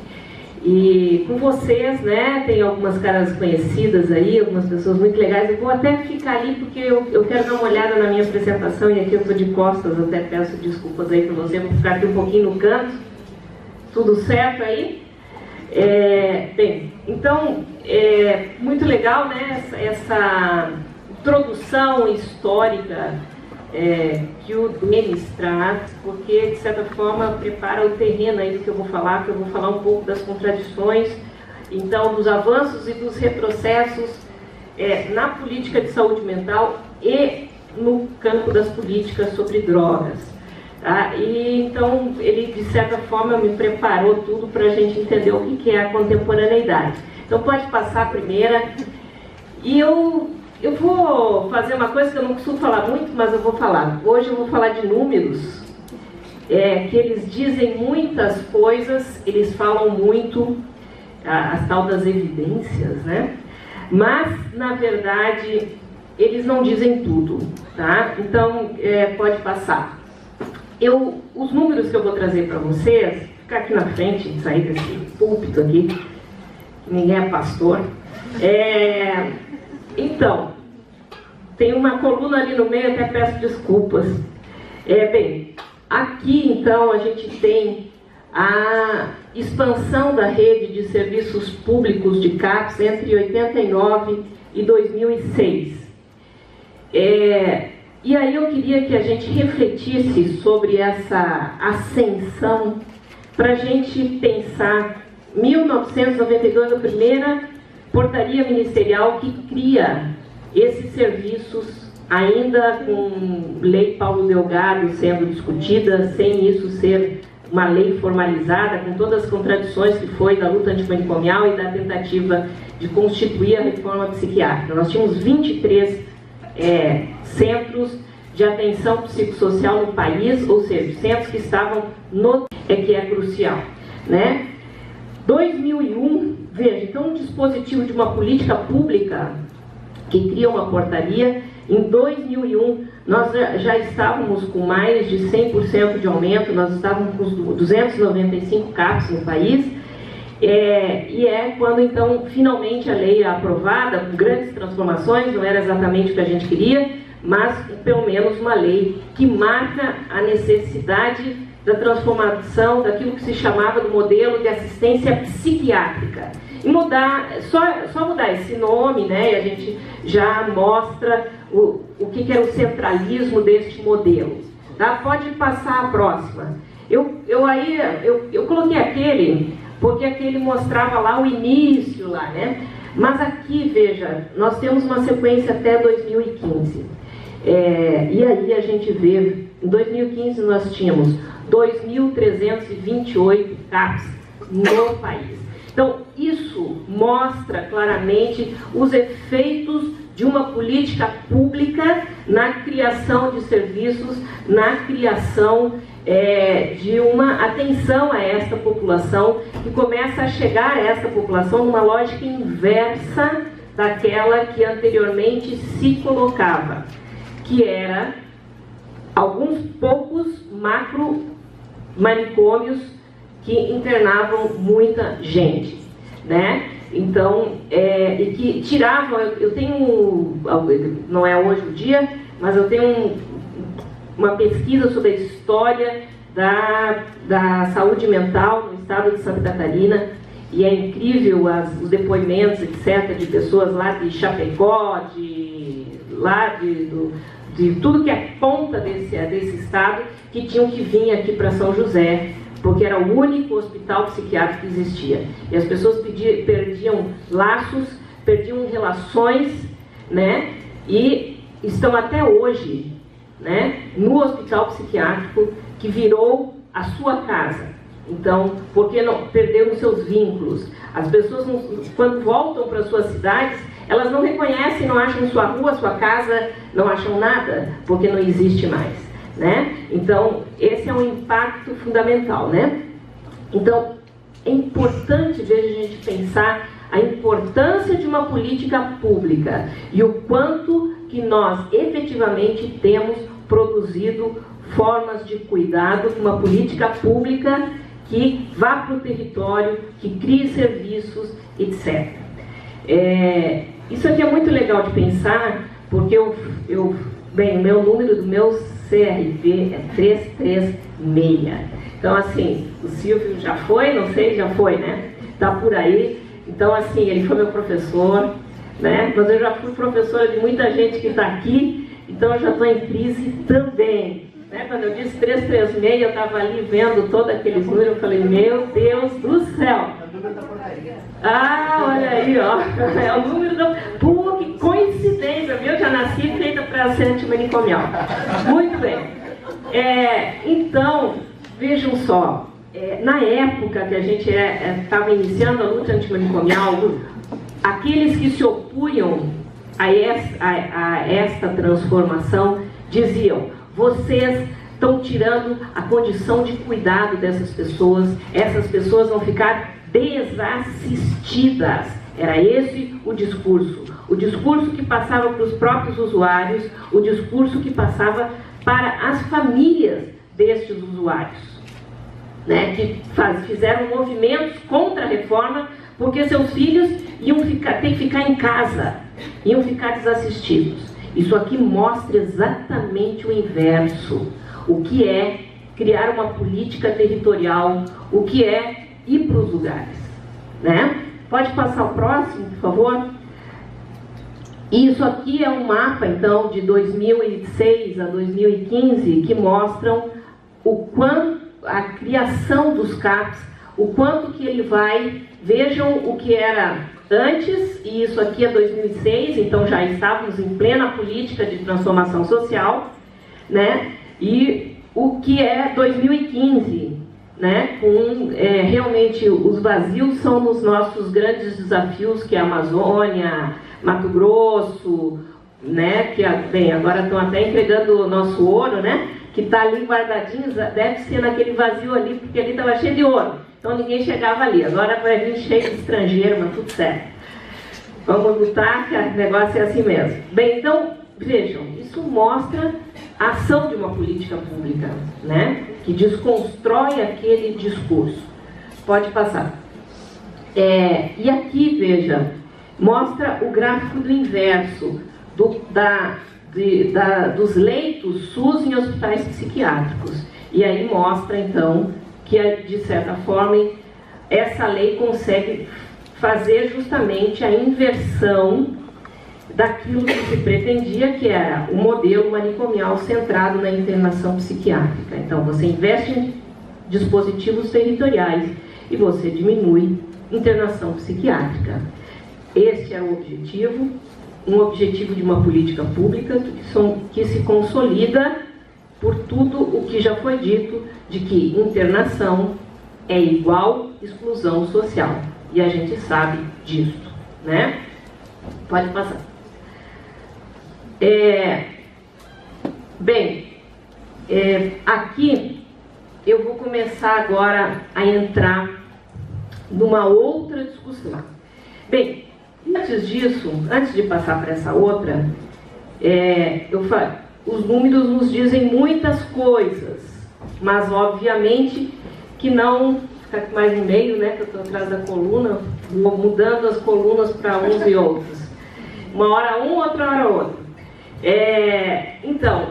E com vocês, né, tem algumas caras conhecidas aí, algumas pessoas muito legais. Eu vou até ficar ali porque eu quero dar uma olhada na minha apresentação e aqui eu estou de costas, até peço desculpas aí para você, vou ficar aqui um pouquinho no canto. Tudo certo aí? Então, muito legal, né, essa introdução histórica que o Denis traz, porque de certa forma prepara o terreno aí do que eu vou falar, que eu vou falar um pouco das contradições, então dos avanços e dos retrocessos na política de saúde mental e no campo das políticas sobre drogas. Tá? E então ele de certa forma me preparou tudo para a gente entender o que é a contemporaneidade. Então pode passar a primeira. E eu vou fazer uma coisa que eu não costumo falar muito, mas eu vou falar. Hoje eu vou falar de números, que eles dizem muitas coisas, eles falam muito, as tal das evidências, né? Mas, na verdade, eles não dizem tudo, tá? Então, pode passar. Os números que eu vou trazer para vocês, ficar aqui na frente, sair desse púlpito aqui, ninguém é pastor. Então, tem uma coluna ali no meio, até peço desculpas. Aqui então a gente tem a expansão da rede de serviços públicos de CAPS entre 89 e 2006. E aí eu queria que a gente refletisse sobre essa ascensão para a gente pensar 1992, a primeira portaria ministerial que cria esses serviços, ainda com lei Paulo Delgado sendo discutida, sem isso ser uma lei formalizada, com todas as contradições que foi da luta antimanicomial e da tentativa de constituir a reforma psiquiátrica. Nós tínhamos 23 centros de atenção psicossocial no país, ou seja, centros que estavam que é crucial, né? 2001, veja, então um dispositivo de uma política pública que cria uma portaria. Em 2001 nós já estávamos com mais de 100% de aumento, nós estávamos com 295 CAPs no país, e quando então finalmente a lei é aprovada, com grandes transformações, não era exatamente o que a gente queria, mas pelo menos uma lei que marca a necessidade da transformação daquilo que se chamava do modelo de assistência psiquiátrica. E mudar, só mudar esse nome, né, e a gente já mostra o que era o centralismo deste modelo. Tá? Pode passar a próxima. Eu coloquei aquele, porque aquele mostrava lá o início, lá, né? Mas aqui, veja, nós temos uma sequência até 2015. E aí a gente vê, em 2015 nós tínhamos 2.328 CAPs no país. Então, isso mostra claramente os efeitos de uma política pública na criação de serviços, na criação de uma atenção a esta população, que começa a chegar a essa população numa lógica inversa daquela que anteriormente se colocava, que era alguns poucos macro-manicômios que internavam muita gente, né? Então, e que tiravam, eu tenho, não é hoje o dia, mas eu tenho uma pesquisa sobre a história da saúde mental no estado de Santa Catarina, e é incrível os depoimentos, etc., de pessoas lá de Chapecó, de tudo que é ponta desse estado, que tinham que vir aqui para São José, porque era o único hospital psiquiátrico que existia. E as pessoas perdiam laços, perdiam relações, né? E estão até hoje, né, no hospital psiquiátrico, que virou a sua casa. Então, porque não perderam seus vínculos? As pessoas, quando voltam para suas cidades, elas não reconhecem, não acham sua rua, sua casa, não acham nada, porque não existe mais, né? Então, esse é um impacto fundamental, né? Então, é importante, veja, a gente pensar a importância de uma política pública e o quanto que nós efetivamente temos produzido formas de cuidado, uma política pública que vá para o território, que crie serviços, etc. Isso aqui é muito legal de pensar, porque bem, o meu número do meu CRV é 336. Então, assim, o Silvio já foi, não sei, já foi, né? Está por aí. Então, assim, ele foi meu professor, né? Mas eu já fui professora de muita gente que está aqui, então eu já estou em crise também. Né? Quando eu disse 336, eu estava ali vendo todos aqueles números, eu falei, meu Deus do céu! Ah, olha aí, ó, é o número do... Pô, que coincidência, viu? Eu já nasci feita para ser antimanicomial. Muito bem. Então, vejam só, na época que a gente estava iniciando a luta antimanicomial, aqueles que se opunham a esta transformação diziam: vocês estão tirando a condição de cuidado dessas pessoas, essas pessoas vão ficar desassistidas. Era esse o discurso que passava para os próprios usuários, o discurso que passava para as famílias destes usuários, né, que fizeram movimentos contra a reforma, porque seus filhos iam ter que ficar em casa, iam ficar desassistidos. Isso aqui mostra exatamente o inverso. O que é criar uma política territorial, o que é ir para os lugares, né? Pode passar o próximo, por favor? Isso aqui é um mapa, então, de 2006 a 2015, que mostram o quanto a criação dos CAPs, o quanto que ele vai... Vejam o que era antes, e isso aqui é 2006, então já estávamos em plena política de transformação social, né? E o que é 2015, né? Realmente os vazios são nos nossos grandes desafios, que é a Amazônia, Mato Grosso, né? Que bem, agora estão até entregando o nosso ouro, né? Que está ali guardadinho, deve ser naquele vazio ali, porque ali estava cheio de ouro, então ninguém chegava ali. Agora vai vir cheio de estrangeiro, mas tudo certo. Vamos lutar, que o negócio é assim mesmo. Bem, então, vejam, isso mostra a ação de uma política pública, né? Que desconstrói aquele discurso. Pode passar. E aqui, veja, mostra o gráfico do inverso, dos leitos SUS em hospitais psiquiátricos. E aí mostra, então, que, de certa forma, essa lei consegue fazer justamente a inversão daquilo que se pretendia, que era o modelo manicomial centrado na internação psiquiátrica. Então, você investe em dispositivos territoriais e você diminui internação psiquiátrica. Este é o objetivo, um objetivo de uma política pública que se consolida por tudo o que já foi dito, de que internação é igual exclusão social. E a gente sabe disso, né? Pode passar. Aqui eu vou começar agora a entrar numa outra discussão. Bem, antes disso, antes de passar para essa outra, os números nos dizem muitas coisas, mas obviamente que não... Ficar mais no meio, né, que eu estou atrás da coluna, vou mudando as colunas para uns e outros. Uma hora um, outra hora outro. Então,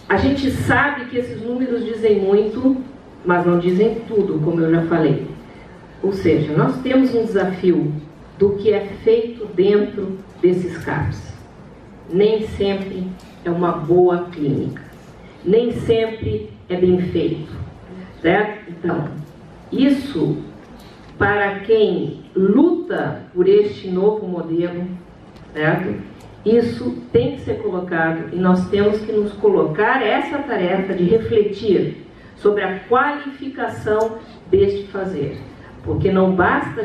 a gente sabe que esses números dizem muito, mas não dizem tudo, como eu já falei. ou seja, nós temos um desafio do que é feito dentro desses CAPs. Nem sempre é uma boa clínica, nem sempre é bem feito, certo? Então, isso, para quem luta por este novo modelo, certo? Isso tem que ser colocado e nós temos que nos colocar essa tarefa de refletir sobre a qualificação deste fazer, porque não basta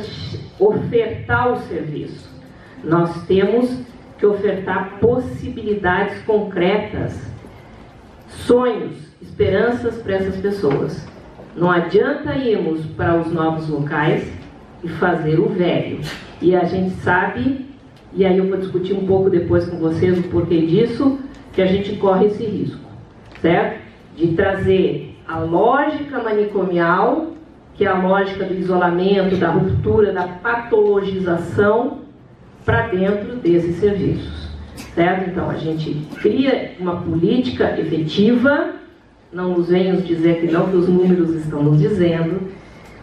ofertar o serviço, nós temos que ofertar possibilidades concretas, sonhos, esperanças para essas pessoas. Não adianta irmos para os novos locais e fazer o velho. E a gente sabe, e aí eu vou discutir um pouco depois com vocês o porquê disso, que a gente corre esse risco, certo? De trazer a lógica manicomial, que é a lógica do isolamento, da ruptura, da patologização, para dentro desses serviços, certo? Então, a gente cria uma política efetiva, não nos venham dizer que não, que os números estão nos dizendo,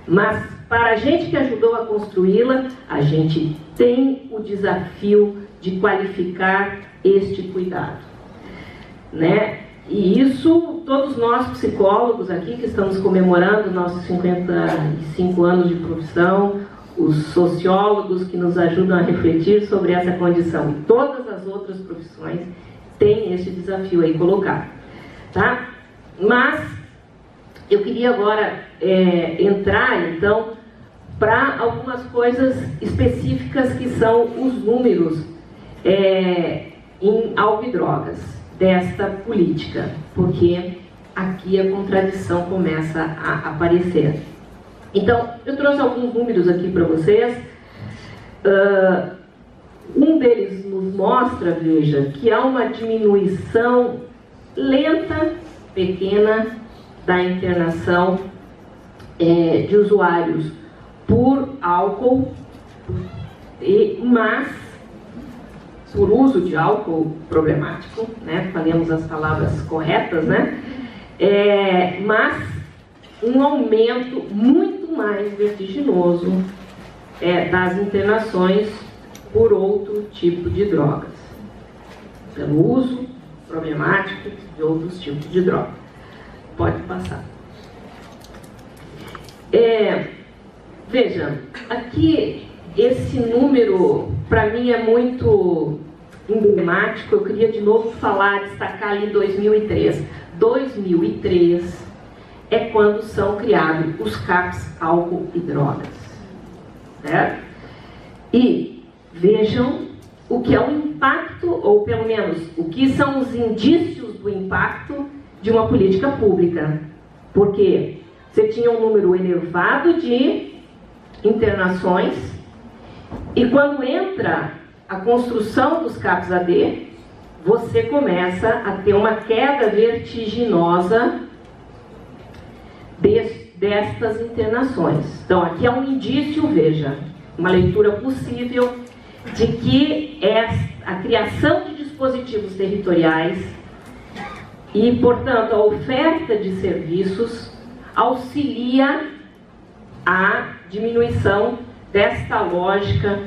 mas para a gente que ajudou a construí-la, a gente tem o desafio de qualificar este cuidado, né? E isso, todos nós psicólogos aqui que estamos comemorando nossos 55 anos de profissão, os sociólogos que nos ajudam a refletir sobre essa condição e todas as outras profissões têm esse desafio aí colocado, tá? Mas eu queria agora entrar então para algumas coisas específicas que são os números em álcool e drogas desta política, porque aqui a contradição começa a aparecer. Então, eu trouxe alguns números aqui para vocês. Um deles nos mostra, veja, que há uma diminuição lenta, pequena, da internação de usuários por álcool, mas por uso de álcool problemático, né? Falemos as palavras corretas, né? Mas um aumento muito mais vertiginoso das internações por outro tipo de drogas, pelo uso problemático de outros tipos de droga. Pode passar. Veja, aqui esse número para mim é muito emblemático. Eu queria de novo destacar ali 2003. 2003 é quando são criados os CAPs álcool e drogas, certo? E vejam o que é o impacto, ou pelo menos o que são os indícios do impacto de uma política pública, porque você tinha um número elevado de internações e quando entra a construção dos CAPs AD, você começa a ter uma queda vertiginosa destas internações. Então, aqui é um indício, veja, uma leitura possível de que a criação de dispositivos territoriais e, portanto, a oferta de serviços auxilia a diminuição desta lógica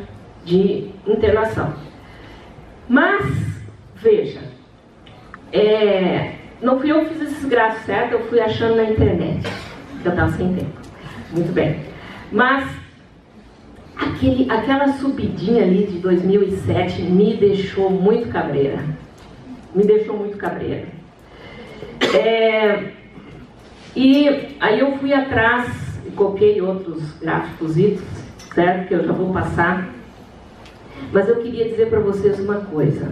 de internação. Mas, veja, não fui eu que fiz esses gráficos, certo? Eu fui achando na internet, eu estava sem tempo. Muito bem. Mas aquela subidinha ali de 2007 me deixou muito cabreira. Me deixou muito cabreira. E aí eu fui atrás e copiei outros gráficos, certo? Que eu já vou passar. Mas eu queria dizer para vocês uma coisa.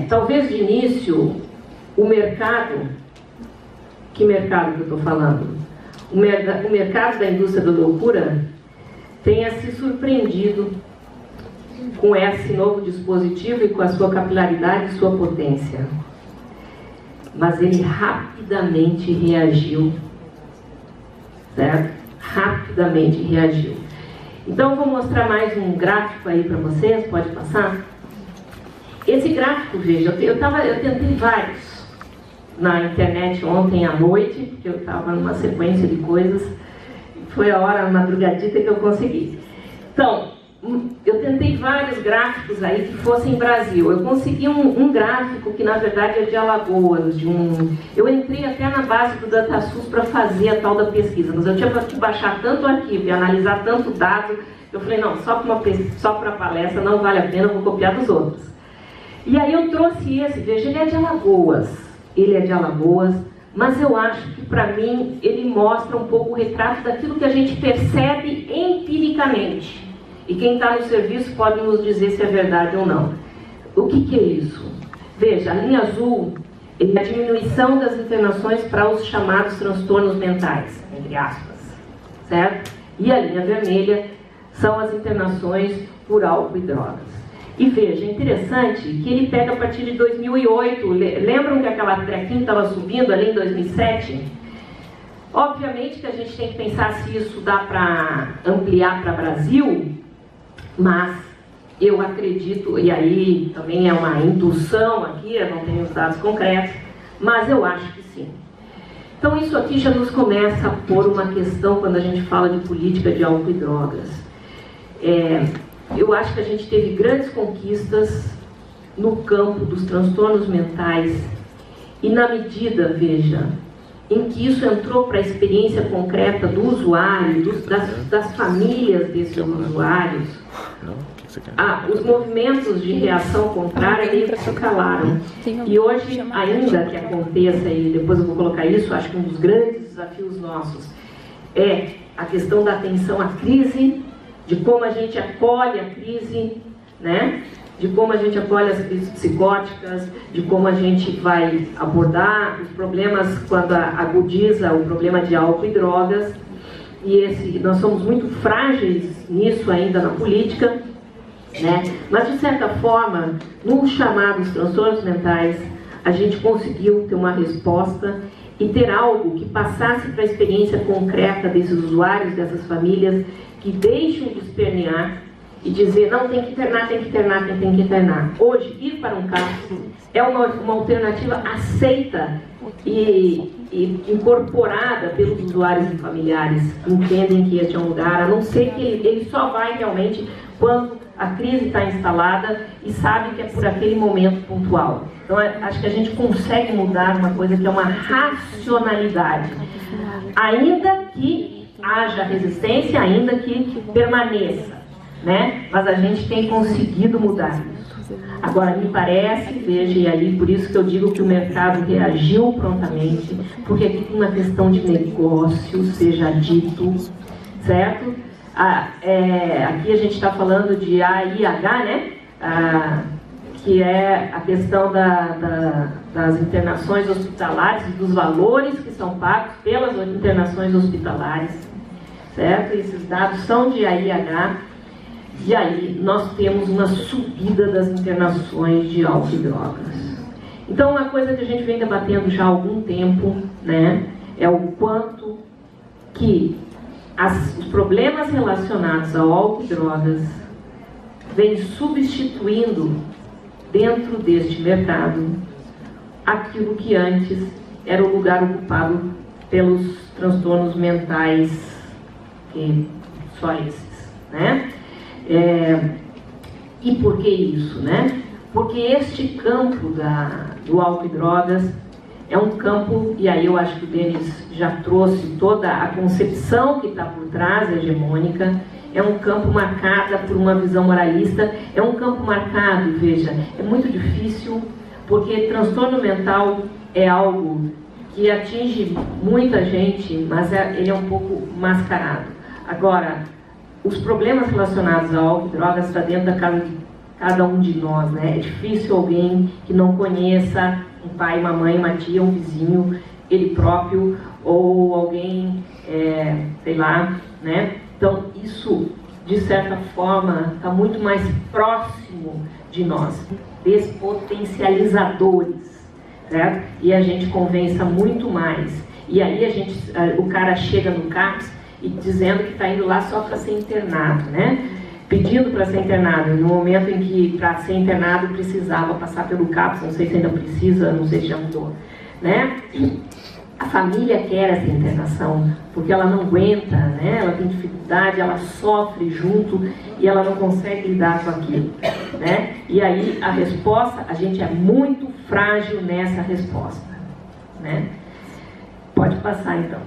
Talvez de início o mercado, que mercado que eu estou falando? O mercado da indústria da loucura tenha se surpreendido com esse novo dispositivo e com a sua capilaridade e sua potência. Mas ele rapidamente reagiu, certo? Rapidamente reagiu. Então, eu vou mostrar mais um gráfico aí para vocês, pode passar? Esse gráfico, veja, eu tentei vários na internet ontem à noite, porque eu estava numa sequência de coisas, foi a hora, a madrugadita que eu consegui. Então, eu tentei vários gráficos aí que fossem Brasil. Eu consegui um gráfico que na verdade é de Alagoas. Eu entrei até na base do DataSUS para fazer a tal da pesquisa, mas eu tinha que baixar tanto arquivo e analisar tanto dado, eu falei, não, só para palestra não vale a pena, eu vou copiar dos outros. E aí eu trouxe esse, veja, ele é de Alagoas, mas eu acho que para mim ele mostra um pouco o retrato daquilo que a gente percebe empiricamente. E quem está no serviço pode nos dizer se é verdade ou não. O que é isso? Veja, a linha azul é a diminuição das internações para os chamados transtornos mentais, entre aspas, certo? E a linha vermelha são as internações por álcool e drogas. E veja, é interessante que ele pega a partir de 2008, lembram que aquela trequinha estava subindo ali em 2007? Obviamente que a gente tem que pensar se isso dá para ampliar para o Brasil, mas eu acredito, e aí também é uma indução aqui, eu não tenho os dados concretos, mas eu acho que sim. Então isso aqui já nos começa a pôr uma questão quando a gente fala de política de álcool e drogas. Eu acho que a gente teve grandes conquistas no campo dos transtornos mentais e na medida, veja, em que isso entrou para a experiência concreta do usuário, das famílias desses usuários, os movimentos de reação contrária meio que se calaram. E hoje, ainda que aconteça, e depois eu vou colocar isso, acho que um dos grandes desafios nossos é a questão da atenção à crise, de como a gente acolhe a crise, né? De como a gente acolhe as crises psicóticas, de como a gente vai abordar os problemas quando agudiza o problema de álcool e drogas. E nós somos muito frágeis nisso ainda na política, né? Mas de certa forma, nos chamados transtornos mentais, a gente conseguiu ter uma resposta e ter algo que passasse para a experiência concreta desses usuários, dessas famílias, que deixam de espernear e dizer, não, tem que internar, tem que internar, tem que internar. Hoje, ir para um CAPS é uma alternativa aceita e incorporada pelos usuários e familiares que entendem que este é um lugar, a não ser que ele só vai realmente quando a crise está instalada e sabe que é por aquele momento pontual. Então, acho que a gente consegue mudar uma coisa que é uma racionalidade. Ainda que haja resistência, ainda que permaneça, né? Mas a gente tem conseguido mudar isso. Agora, me parece, veja, e aí por isso que eu digo que o mercado reagiu prontamente, porque aqui tem uma questão de negócio, seja dito, certo? Aqui a gente está falando de AIH, né? Que é a questão das internações hospitalares e dos valores que são pagos pelas internações hospitalares, certo? Esses dados são de AIH, e aí nós temos uma subida das internações de álcool e drogas. Então, uma coisa que a gente vem debatendo já há algum tempo, né, é o quanto que os problemas relacionados ao álcool e drogas vêm substituindo dentro deste mercado aquilo que antes era o lugar ocupado pelos transtornos mentais, que só esses, né? E por que isso, né? Porque este campo do álcool e drogas é um campo, e aí eu acho que o Denis já trouxe toda a concepção que está por trás, hegemônica, é um campo marcado por uma visão moralista, é um campo marcado, veja, é muito difícil, porque transtorno mental é algo que atinge muita gente, mas ele é um pouco mascarado. Agora, os problemas relacionados ao álcool e drogas estão dentro da casa de cada um de nós, né? É difícil alguém que não conheça um pai, uma mãe, uma tia, um vizinho, ele próprio, ou alguém, sei lá, né? Então, isso, de certa forma, está muito mais próximo de nós, despotencializadores, certo? E a gente convença muito mais. E aí o cara chega no CAPS e dizendo que está indo lá só para ser internado, né? Pedindo para ser internado, no momento em que para ser internado precisava passar pelo CAPS, não sei se ainda precisa, não sei se já mudou, né? A família quer essa internação, porque ela não aguenta, né? Ela tem dificuldade, ela sofre junto e ela não consegue lidar com aquilo, né? E aí a resposta, a gente é muito frágil nessa resposta, né? Pode passar então.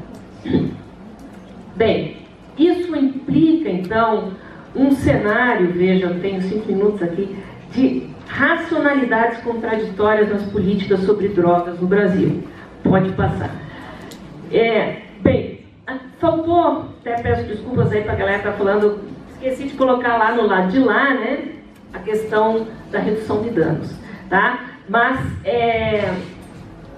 Bem, isso implica então um cenário, veja, eu tenho 5 minutos aqui, de racionalidades contraditórias nas políticas sobre drogas no Brasil. Pode passar. Bem, faltou, até peço desculpas aí para a galera que está falando, esqueci de colocar lá no lado de lá, né, a questão da redução de danos, tá? Mas,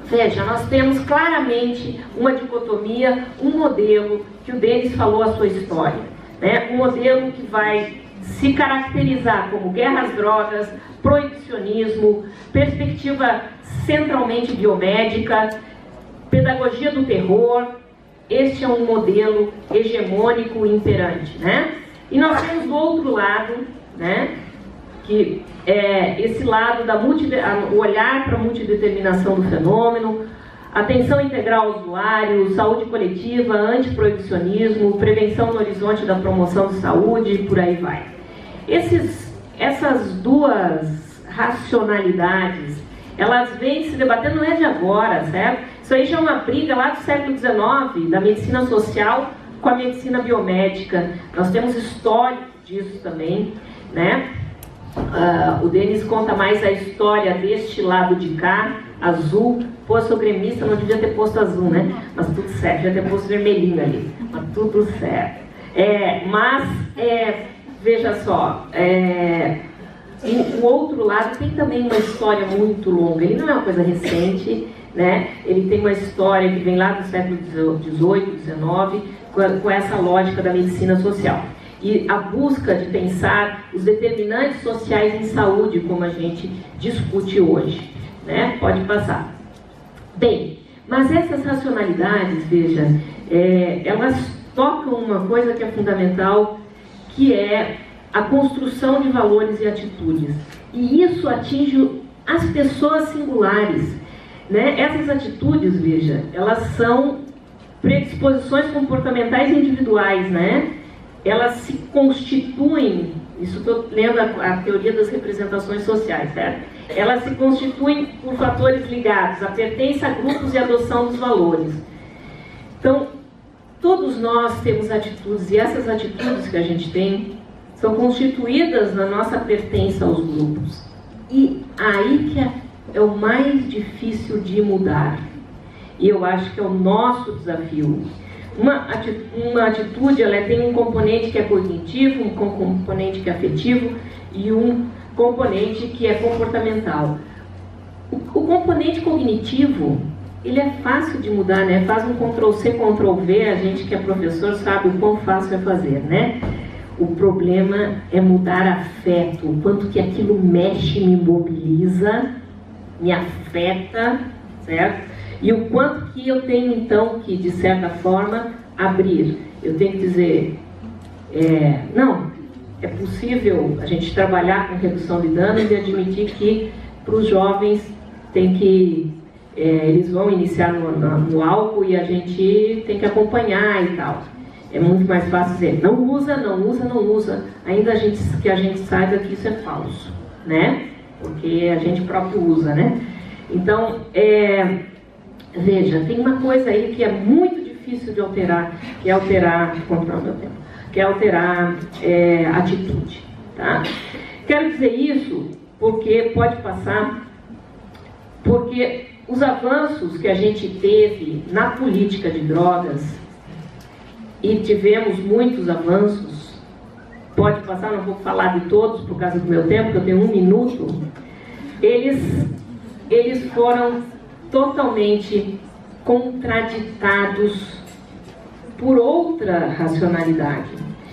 veja, nós temos claramente uma dicotomia, um modelo que o Denis falou a sua história, né? Um modelo que vai se caracterizar como guerra às drogas, proibicionismo, perspectiva centralmente biomédica, pedagogia do terror. Este é um modelo hegemônico imperante, né? E nós temos do outro lado, né, que é esse lado da o olhar para a multideterminação do fenômeno, atenção integral ao usuário, saúde coletiva, antiproibicionismo, prevenção no horizonte da promoção de saúde e por aí vai. Essas duas racionalidades, elas vêm se debatendo, não é de agora, certo? Isso aí já é uma briga lá do século XIX, da medicina social com a medicina biomédica. Nós temos história disso também, né? O Denis conta mais a história deste lado de cá, azul. Pô, sou gremista, não devia ter posto azul, né? Mas tudo certo, devia ter posto vermelhinho ali. Mas tudo certo. Veja só, o outro lado tem também uma história muito longa. Ele não é uma coisa recente, né? Ele tem uma história que vem lá do século XVIII, XIX, com essa lógica da medicina social. E a busca de pensar os determinantes sociais em saúde, como a gente discute hoje, né? Pode passar. Bem, mas essas racionalidades, veja, elas tocam uma coisa que é fundamental, que é a construção de valores e atitudes. E isso atinge as pessoas singulares, né? Essas atitudes, veja, elas são predisposições comportamentais individuais, né? Elas se constituem, isso estou lendo a teoria das representações sociais, certo? Elas se constituem por fatores ligados à pertença a grupos e adoção dos valores. Então, todos nós temos atitudes, e essas atitudes que a gente tem são constituídas na nossa pertença aos grupos. E aí que é o mais difícil de mudar. E eu acho que é o nosso desafio. Uma atitude, ela tem um componente que é cognitivo, um componente que é afetivo e um componente que é comportamental. O componente cognitivo, ele é fácil de mudar, né? Faz um Ctrl+C, Ctrl+V, a gente que é professor sabe o quão fácil é fazer, né? O problema é mudar afeto, o quanto que aquilo mexe, me mobiliza, me afeta, certo? E o quanto que eu tenho, então, que, de certa forma, abrir. Eu tenho que dizer, não, é possível a gente trabalhar com redução de danos e admitir que, para os jovens, eles vão iniciar no álcool e a gente tem que acompanhar e tal. É muito mais fácil dizer, não usa, ainda que a gente saiba que isso é falso, né? Porque a gente próprio usa, né? Então, veja, tem uma coisa aí que é muito difícil de alterar, que é alterar, controlar meu tempo, que é alterar a atitude, tá? Quero dizer isso porque pode passar, porque os avanços que a gente teve na política de drogas, e tivemos muitos avanços, pode passar, não vou falar de todos por causa do meu tempo, que eu tenho 1 minuto, eles foram totalmente contraditados por outra racionalidade.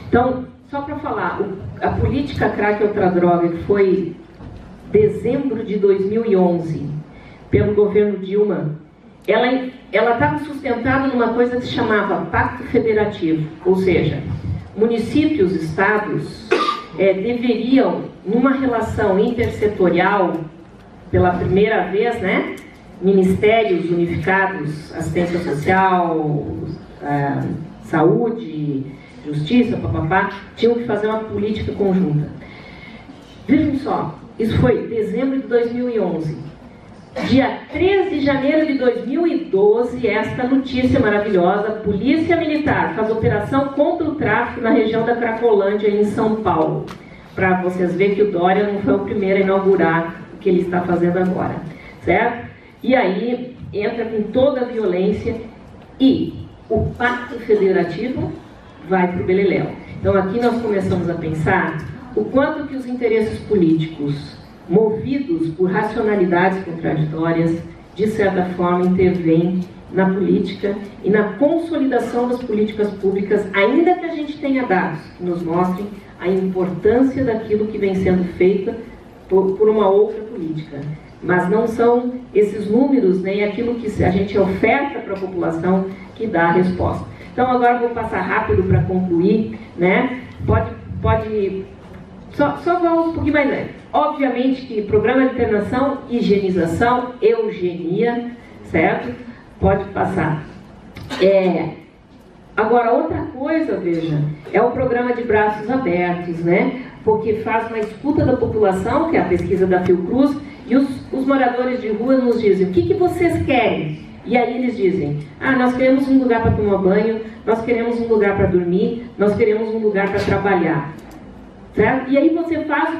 Então, só para falar, a política crack e outra droga, que foi dezembro de 2011, pelo governo Dilma, ela estava sustentada numa coisa que se chamava Pacto Federativo, ou seja, municípios, estados deveriam, numa relação intersetorial, pela primeira vez, né, ministérios unificados, assistência social, saúde, justiça, papapá, tinham que fazer uma política conjunta. Vejam só, isso foi dezembro de 2011. Dia 13 de janeiro de 2012, esta notícia maravilhosa: Polícia Militar faz operação contra o tráfico na região da Cracolândia, em São Paulo. Para vocês verem que o Dória não foi o primeiro a inaugurar o que ele está fazendo agora, certo? E aí entra com toda a violência e o Pacto Federativo vai para o beleléu. Então aqui nós começamos a pensar o quanto que os interesses políticos, movidos por racionalidades contraditórias, de certa forma intervêm na política e na consolidação das políticas públicas, ainda que a gente tenha dados que nos mostrem a importância daquilo que vem sendo feito por uma outra política. Mas não são esses números, nem aquilo que a gente oferta para a população que dá a resposta. Então agora vou passar rápido para concluir, né? Só vamos um pouquinho mais leve. Obviamente que programa de internação, higienização, eugenia, certo? Pode passar. Agora, outra coisa, veja, é o programa de braços abertos, né? Porque faz uma escuta da população, que é a pesquisa da Fiocruz, e os moradores de rua nos dizem: o que vocês querem? E aí eles dizem: nós queremos um lugar para tomar banho, nós queremos um lugar para dormir, nós queremos um lugar para trabalhar. Certo? E aí você faz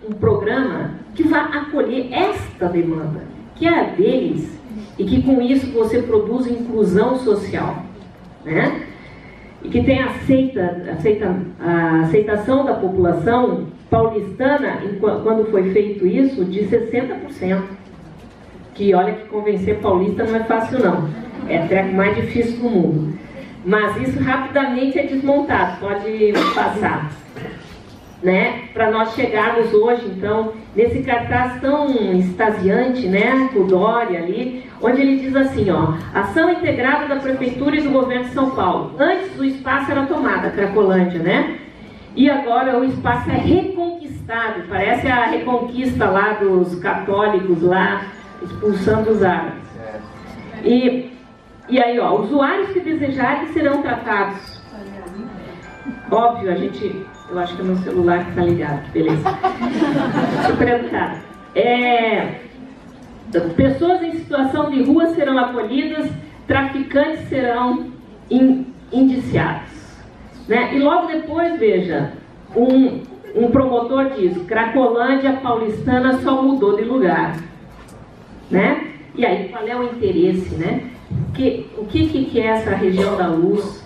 um programa que vai acolher esta demanda, que é a deles, e que com isso você produz inclusão social, né? E que tem a aceitação da população paulistana, quando foi feito isso, de 60%. Que olha que convencer paulista não é fácil não, é até mais difícil do mundo. Mas isso rapidamente é desmontado, pode passar. Né? Para nós chegarmos hoje, então, nesse cartaz tão extasiante, né, com o Dória ali, onde ele diz assim, ó: ação integrada da Prefeitura e do Governo de São Paulo. Antes o espaço era tomado, a Cracolândia, né? E agora o espaço é reconquistado, parece a reconquista lá dos católicos lá, expulsando os árabes. E aí, ó, usuários que desejarem serão tratados. Óbvio, eu acho que é meu celular que está ligado, que beleza. Super educado. Pessoas em situação de rua serão acolhidas, traficantes serão indiciados. Né? E logo depois, veja, um promotor diz: Cracolândia paulistana só mudou de lugar. Né? E aí, qual é o interesse? Né? O que é essa região da luz?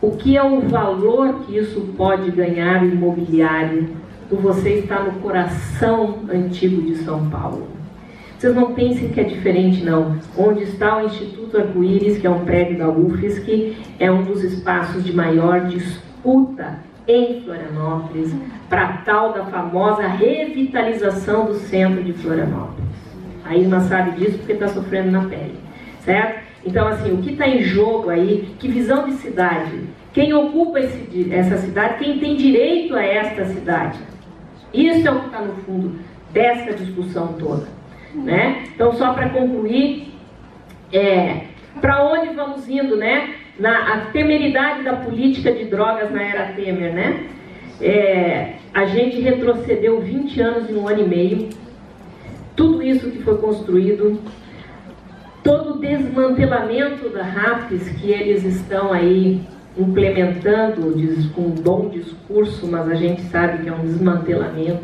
O que é o valor que isso pode ganhar no imobiliário por você estar no coração antigo de São Paulo? Vocês não pensem que é diferente, não. Onde está o Instituto Arco-Íris, que é um prédio da UFSC, é um dos espaços de maior disputa em Florianópolis, para a tal da famosa revitalização do centro de Florianópolis. A Irma sabe disso porque está sofrendo na pele, certo? Então, assim, o que está em jogo aí, que visão de cidade? Quem ocupa essa cidade, quem tem direito a esta cidade? Isso é o que está no fundo dessa discussão toda, né? Então, só para concluir, para onde vamos indo, né? A temeridade da política de drogas na era Temer, né? A gente retrocedeu 20 anos em um ano e meio. Tudo isso que foi construído, todo o desmantelamento da RAPS que eles estão aí implementando com um bom discurso, mas a gente sabe que é um desmantelamento,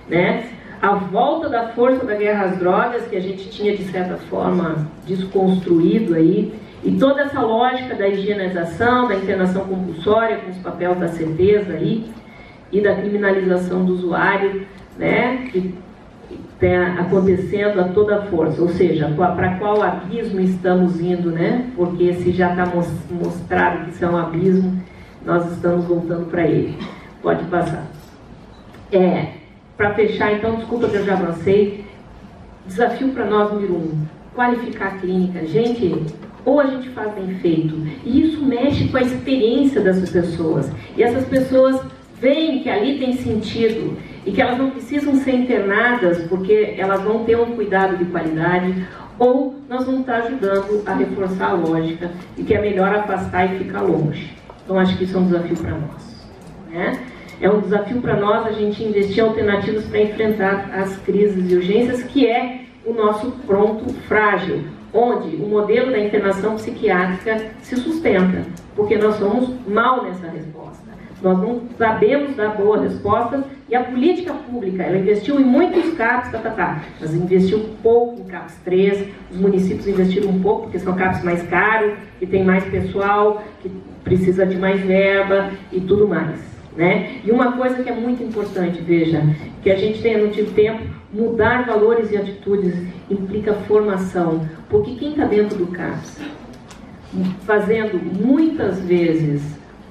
né? A volta da força da guerra às drogas, que a gente tinha de certa forma desconstruído aí, e toda essa lógica da higienização, da internação compulsória, com os papéis da certeza aí, e da criminalização do usuário, né? Que acontecendo a toda força, ou seja, para qual abismo estamos indo, né? Porque se já está mostrado que isso é um abismo, nós estamos voltando para ele. Pode passar. Para fechar, então, desculpa que eu já avancei, desafio para nós número 1, qualificar a clínica. Gente, ou a gente faz bem feito, e isso mexe com a experiência dessas pessoas, e essas pessoas veem que ali tem sentido. e que elas não precisam ser internadas porque elas vão ter um cuidado de qualidade, ou nós vamos estar ajudando a reforçar a lógica e que é melhor afastar e ficar longe. Então, acho que isso é um desafio para nós, né? É um desafio para nós a gente investir em alternativas para enfrentar as crises e urgências, que é o nosso pronto frágil, onde o modelo da internação psiquiátrica se sustenta, porque nós somos mal nessa resposta. Nós não sabemos dar boa resposta, e a política pública, ela investiu em muitos CAPs, mas investiu pouco em CAPs 3, os municípios investiram um pouco, porque são CAPs mais caros, que tem mais pessoal, que precisa de mais verba e tudo mais, né? E uma coisa que é muito importante, veja, que a gente tenha não tido tempo, mudar valores e atitudes implica formação, porque quem está dentro do CAPs, fazendo muitas vezes,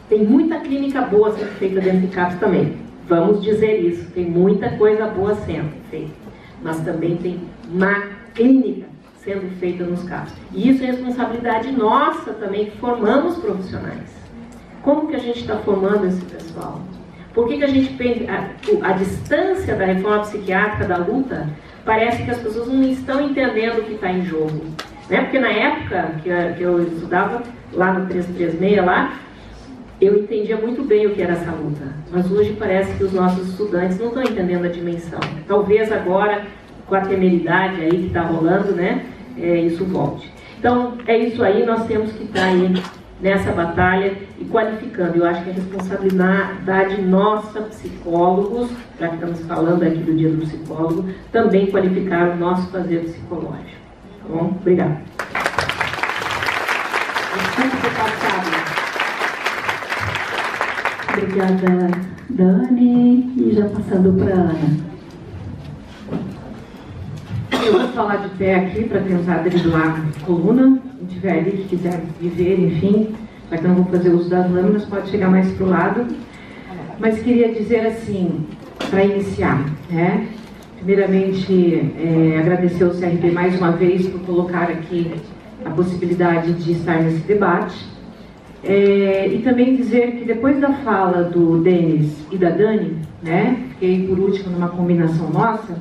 tem muita clínica boa sendo feita dentro do CAPs também, vamos dizer isso, tem muita coisa boa sendo feita, mas também tem má clínica sendo feita nos CAPs. E isso é responsabilidade nossa também, que formamos profissionais. Como que a gente está formando esse pessoal? Por que a gente pensa, a distância da reforma psiquiátrica, da luta, parece que as pessoas não estão entendendo o que está em jogo, né? Porque na época que eu estudava, lá no 336, lá, eu entendia muito bem o que era essa luta, mas hoje parece que os nossos estudantes não estão entendendo a dimensão. Talvez agora, com a temeridade aí que está rolando, né, isso volte. Então, é isso aí, nós temos que estar aí nessa batalha e qualificando. Eu acho que é responsabilidade nossa, psicólogos, já que estamos falando aqui do Dia do Psicólogo, também qualificar o nosso fazer psicológico. Tá bom? Obrigada. Obrigada, Dani. E já passando para a Ana. Eu vou falar de pé aqui para tentar driblar a coluna. Quem tiver ali que quiser viver, enfim, já que eu não vou fazer uso das lâminas, pode chegar mais para o lado. Mas queria dizer assim, para iniciar, né? Primeiramente, agradecer ao CRP mais uma vez por colocar aqui a possibilidade de estar nesse debate. E também dizer que depois da fala do Denis e da Dani, né, fiquei por último numa combinação nossa,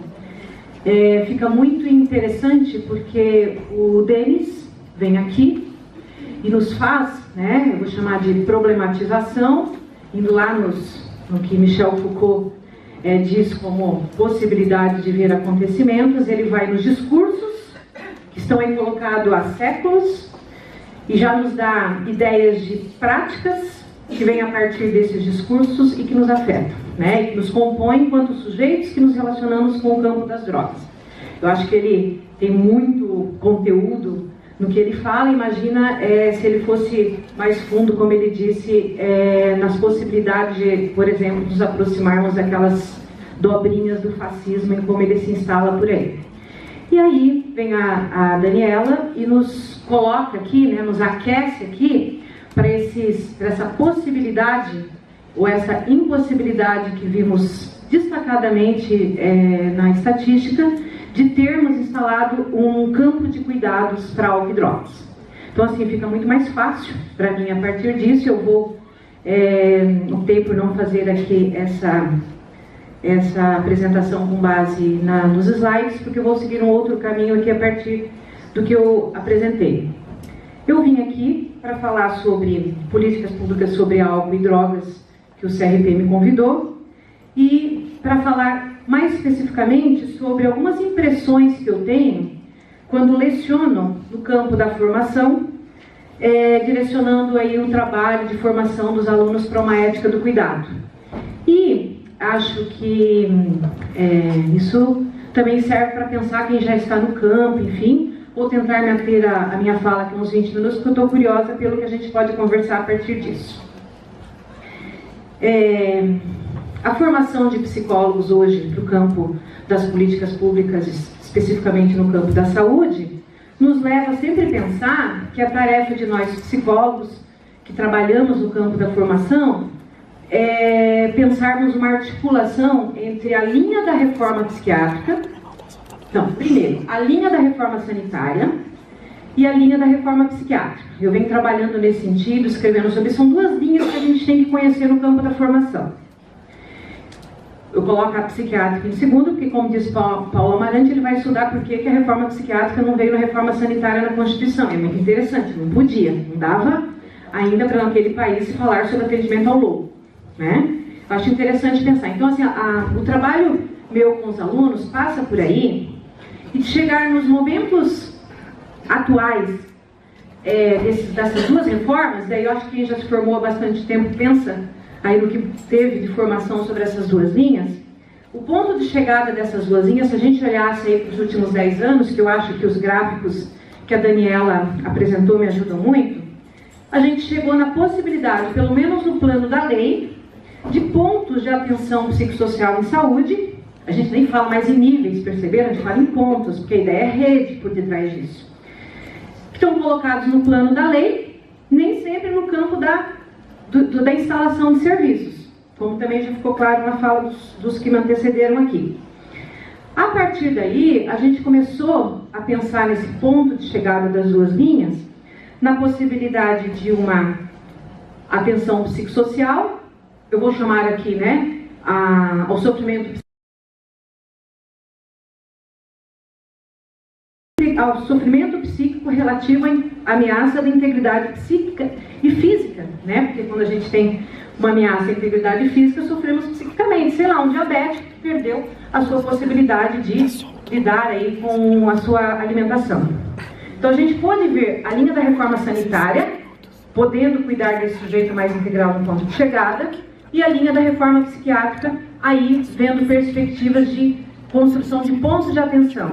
fica muito interessante porque o Denis vem aqui e nos faz, né, eu vou chamar de problematização, indo lá no que Michel Foucault diz como possibilidade de ver acontecimentos. Ele vai nos discursos que estão aí colocados há séculos e já nos dá ideias de práticas que vêm a partir desses discursos e que nos afetam, né? E que nos compõem enquanto sujeitos que nos relacionamos com o campo das drogas. Eu acho que ele tem muito conteúdo no que ele fala. Imagina se ele fosse mais fundo, como ele disse, nas possibilidades de, por exemplo, nos aproximarmos daquelas dobrinhas do fascismo e como ele se instala por aí. E aí vem a Daniela e nos coloca aqui, né, nos aquece aqui para essa possibilidade ou essa impossibilidade que vimos destacadamente na estatística de termos instalado um campo de cuidados para álcool e drogas. Então, assim, fica muito mais fácil para mim a partir disso. Eu vou optei por não fazer aqui essa apresentação com base nos slides, porque eu vou seguir um outro caminho aqui a partir do que eu apresentei. Eu vim aqui para falar sobre políticas públicas sobre álcool e drogas, que o CRP me convidou, e para falar mais especificamente sobre algumas impressões que eu tenho quando leciono no campo da formação, direcionando aí o trabalho de formação dos alunos para uma ética do cuidado. E acho que isso também serve para pensar quem já está no campo, enfim. Vou tentar me ater a minha fala aqui uns 20 minutos, porque eu estou curiosa pelo que a gente pode conversar a partir disso. A formação de psicólogos hoje para o campo das políticas públicas, especificamente no campo da saúde, nos leva sempre a pensar que a tarefa de nós psicólogos que trabalhamos no campo da formação pensarmos uma articulação entre a linha da reforma psiquiátrica, primeiro, a linha da reforma sanitária e a linha da reforma psiquiátrica. Eu venho trabalhando nesse sentido, escrevendo sobre, são duas linhas que a gente tem que conhecer no campo da formação. eu coloco a psiquiátrica em segundo, porque, como disse Paulo Amarante, ele vai estudar por que a reforma psiquiátrica não veio na reforma sanitária na Constituição. É muito interessante, não podia, não dava ainda para naquele país se falar sobre atendimento ao lobo, né? Eu acho interessante pensar. Então, assim, o trabalho meu com os alunos passa por aí, e de chegar nos momentos atuais dessas duas reformas, daí eu acho que quem já se formou há bastante tempo pensa aí no que teve de formação sobre essas duas linhas. O ponto de chegada dessas duas linhas, se a gente olhasse aí para os últimos 10 anos, que eu acho que os gráficos que a Daniela apresentou me ajudam muito, a gente chegou na possibilidade, pelo menos no plano da lei, de pontos de atenção psicossocial em saúde. A gente nem fala mais em níveis, perceberam? A gente fala em pontos, porque a ideia é rede por detrás disso. Estão colocados no plano da lei, nem sempre no campo da instalação de serviços, como também já ficou claro na fala dos que me antecederam aqui. A partir daí, a gente começou a pensar nesse ponto de chegada das duas linhas, na possibilidade de uma atenção psicossocial, eu vou chamar aqui, né, ao sofrimento psíquico relativo à ameaça da integridade psíquica e física, né? Porque quando a gente tem uma ameaça à integridade física, sofremos psiquicamente. Sei lá, um diabético que perdeu a sua possibilidade de lidar aí com a sua alimentação. Então a gente pode ver a linha da reforma sanitária, podendo cuidar desse sujeito mais integral no ponto de chegada, e a linha da reforma psiquiátrica, aí vendo perspectivas de construção de pontos de atenção.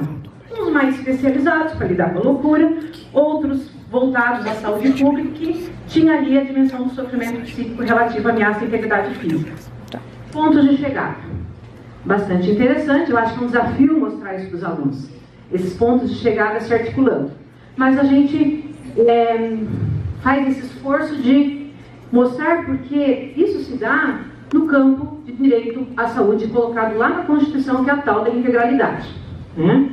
Uns mais especializados para lidar com a loucura, outros voltados à saúde pública, que tinha ali a dimensão do sofrimento psíquico relativo à ameaça à integridade física. Pontos de chegada. Bastante interessante, eu acho que é um desafio mostrar isso para os alunos. Esses pontos de chegada se articulando. Mas a gente faz esse esforço de mostrar porque isso se dá no campo de direito à saúde colocado lá na Constituição, que é a tal da integralidade, né?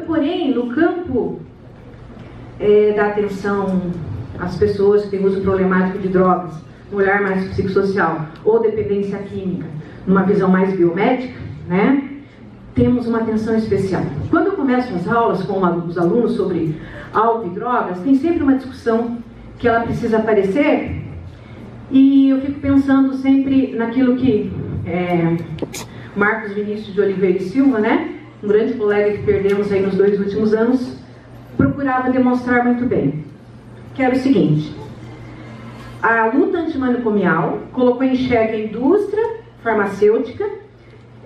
Porém, no campo da atenção às pessoas que têm uso problemático de drogas, no olhar mais psicossocial, ou dependência química, numa visão mais biomédica, né, temos uma atenção especial. Quando eu começo as aulas com os alunos sobre álcool e drogas, tem sempre uma discussão que ela precisa aparecer, e eu fico pensando sempre naquilo que Marcos Vinícius de Oliveira e Silva, né, um grande colega que perdemos aí nos 2 últimos anos, procurava demonstrar muito bem, que era o seguinte: a luta antimanicomial colocou em xeque a indústria farmacêutica,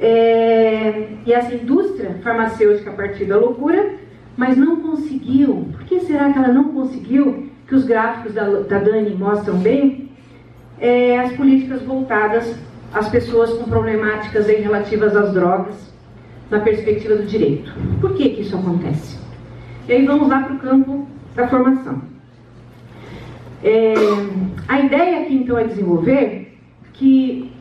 e essa indústria farmacêutica a partir da loucura, mas não conseguiu. Por que será que ela não conseguiu, que os gráficos da Dani mostram bem, as políticas voltadas às pessoas com problemáticas aí relativas às drogas, na perspectiva do direito? Por que isso acontece? E aí vamos lá para o campo da formação. A ideia aqui então é desenvolver que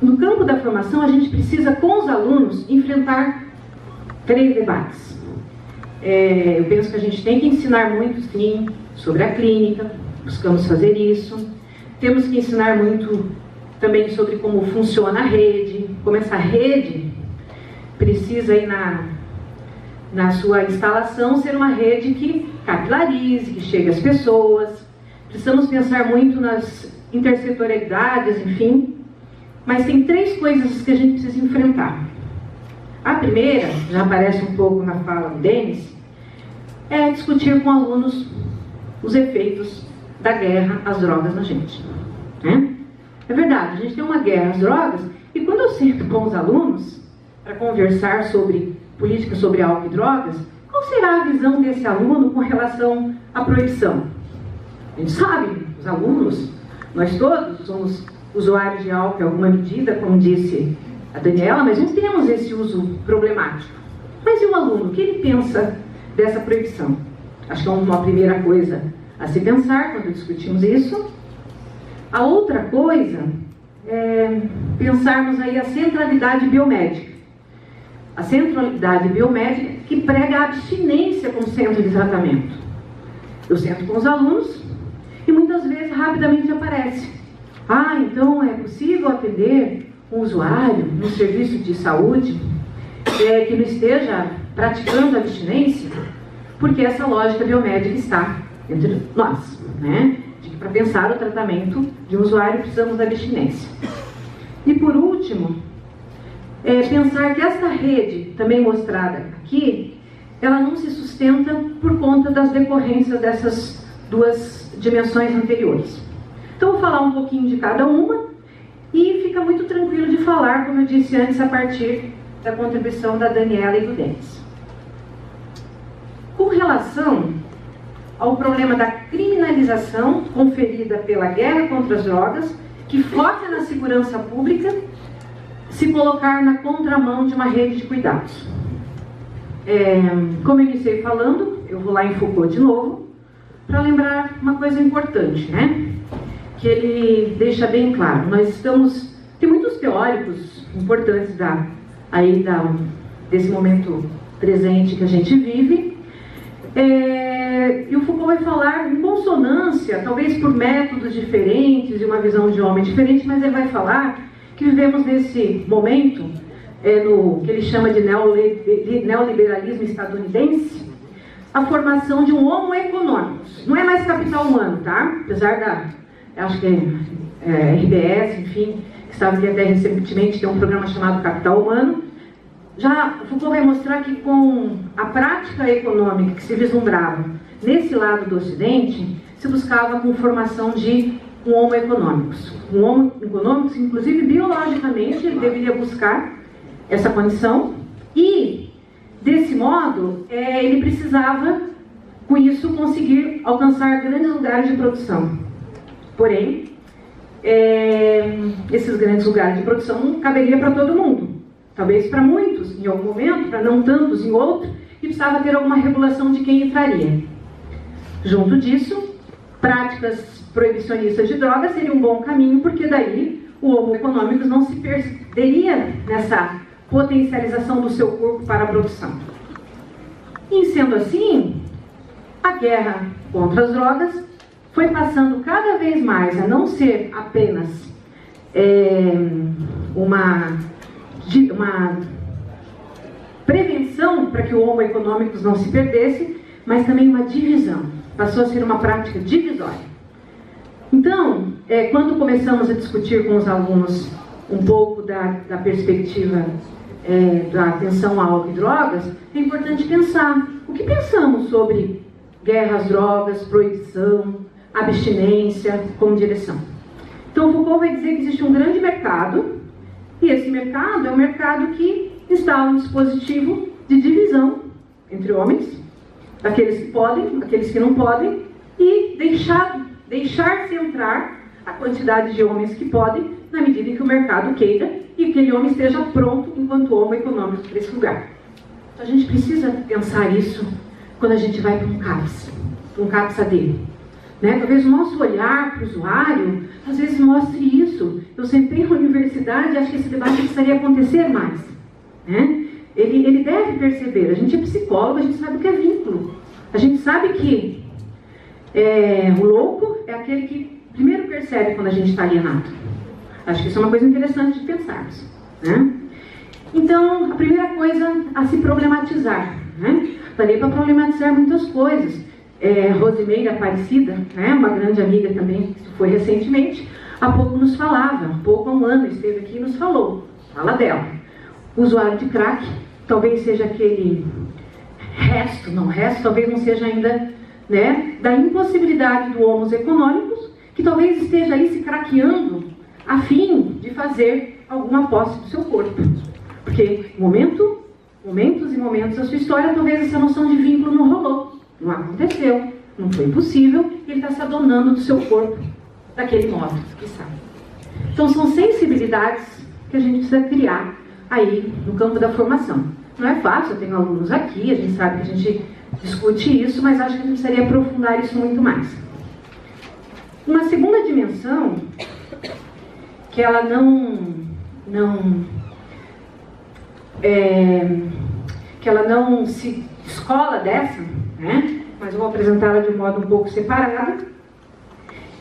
no campo da formação a gente precisa com os alunos enfrentar 3 debates. Eu penso que a gente tem que ensinar muito, sim, sobre a clínica, buscamos fazer isso. Temos que ensinar muito também sobre como funciona a rede, como essa rede precisa aí na sua instalação ser uma rede que capilarize, que chegue às pessoas. Precisamos pensar muito nas intersetorialidades, enfim. Mas tem 3 coisas que a gente precisa enfrentar. A primeira, já aparece um pouco na fala do Denis, é discutir com alunos os efeitos da guerra às drogas na gente, né? É verdade, a gente tem uma guerra às drogas, e quando eu sento com os alunos para conversar sobre política sobre álcool e drogas, qual será a visão desse aluno com relação à proibição? A gente sabe, os alunos, nós todos somos usuários de álcool em alguma medida, como disse a Daniela, mas não temos esse uso problemático. Mas e o aluno? O que ele pensa dessa proibição? Acho que é uma primeira coisa a se pensar quando discutimos isso. A outra coisa é pensarmos aí a centralidade biomédica. A centralidade biomédica que prega a abstinência como centro de tratamento. Eu sento com os alunos e muitas vezes rapidamente aparece: ah, então é possível possível atender um usuário no serviço de saúde que não esteja praticando abstinência, porque essa lógica biomédica está entre nós, né? De que para pensar o tratamento de um usuário precisamos da abstinência. E por último, pensar que esta rede, também mostrada aqui, ela não se sustenta por conta das decorrências dessas duas dimensões anteriores. Então, vou falar um pouquinho de cada uma e fica muito tranquilo de falar, como eu disse antes, a partir da contribuição da Daniela e do Denis. Com relação ao problema da criminalização conferida pela guerra contra as drogas, que foca na segurança pública, se colocar na contramão de uma rede de cuidados. Como eu iniciei falando, eu vou lá em Foucault de novo, para lembrar uma coisa importante, né? Que ele deixa bem claro. Tem muitos teóricos importantes desse momento presente que a gente vive, e o Foucault vai falar em consonância, talvez por métodos diferentes e uma visão de homem diferente, mas ele vai falar que vivemos nesse momento, no que ele chama de neoliberalismo estadunidense, a formação de um homo econômicos. Não é mais capital humano, tá? Apesar acho que RBS, enfim, que estava aqui até recentemente, tem um programa chamado Capital Humano. Já Foucault vai mostrar que com a prática econômica que se vislumbrava nesse lado do Ocidente, se buscava a conformação de um homo econômicos. Um homo econômicos, inclusive biologicamente, ele deveria buscar essa condição e, desse modo, ele precisava, com isso, conseguir alcançar grandes lugares de produção. Porém, esses grandes lugares de produção não caberia para todo mundo. Talvez para muitos, em algum momento, para não tantos em outro, e precisava ter alguma regulação de quem entraria. Junto disso, práticas proibicionistas de drogas seria um bom caminho, porque daí o homo econômicos não se perderia nessa potencialização do seu corpo para a produção. E sendo assim, a guerra contra as drogas foi passando cada vez mais a não ser apenas uma prevenção para que o homo econômicos não se perdesse, mas também uma divisão. Passou a ser uma prática divisória. Então, quando começamos a discutir com os alunos um pouco da perspectiva da atenção a álcool e drogas, é importante pensar o que pensamos sobre guerra às drogas, proibição, abstinência como direção. Então, Foucault vai dizer que existe um grande mercado, e esse mercado é um mercado que instala um dispositivo de divisão entre homens, aqueles que podem, aqueles que não podem, e deixar-se entrar a quantidade de homens que podem, na medida em que o mercado queira e aquele homem esteja pronto enquanto homo econômico para esse lugar. Então a gente precisa pensar isso quando a gente vai para um CAPS dele. Né? Talvez o nosso olhar para o usuário, às vezes mostre isso. Eu sentei na universidade e acho que esse debate precisaria acontecer mais. Né? Ele deve perceber, a gente é psicólogo, a gente sabe o que é vínculo. A gente sabe que o louco é aquele que primeiro percebe quando a gente está alienado. Acho que isso é uma coisa interessante de pensarmos. Né? Então, a primeira coisa a se problematizar. Né? Falei para problematizar muitas coisas. Rosimeire Aparecida, né, uma grande amiga também, que foi recentemente, há pouco nos falava, há um ano esteve aqui e nos falou, fala dela. O usuário de crack talvez seja aquele resto, talvez não seja ainda, né, da impossibilidade do homos econômicos, que talvez esteja aí se craqueando a fim de fazer alguma posse do seu corpo. Porque momentos e momentos da sua história, talvez essa noção de vínculo não rolou. Não aconteceu, não foi possível, e ele está se adonando do seu corpo daquele modo que está. Então são sensibilidades que a gente precisa criar aí no campo da formação. Não é fácil, eu tenho alunos aqui, a gente sabe que a gente discute isso, mas acho que a gente precisaria aprofundar isso muito mais. Uma segunda dimensão, que ela que ela não se descola dessa, né? Mas vou apresentá-la de um modo um pouco separado,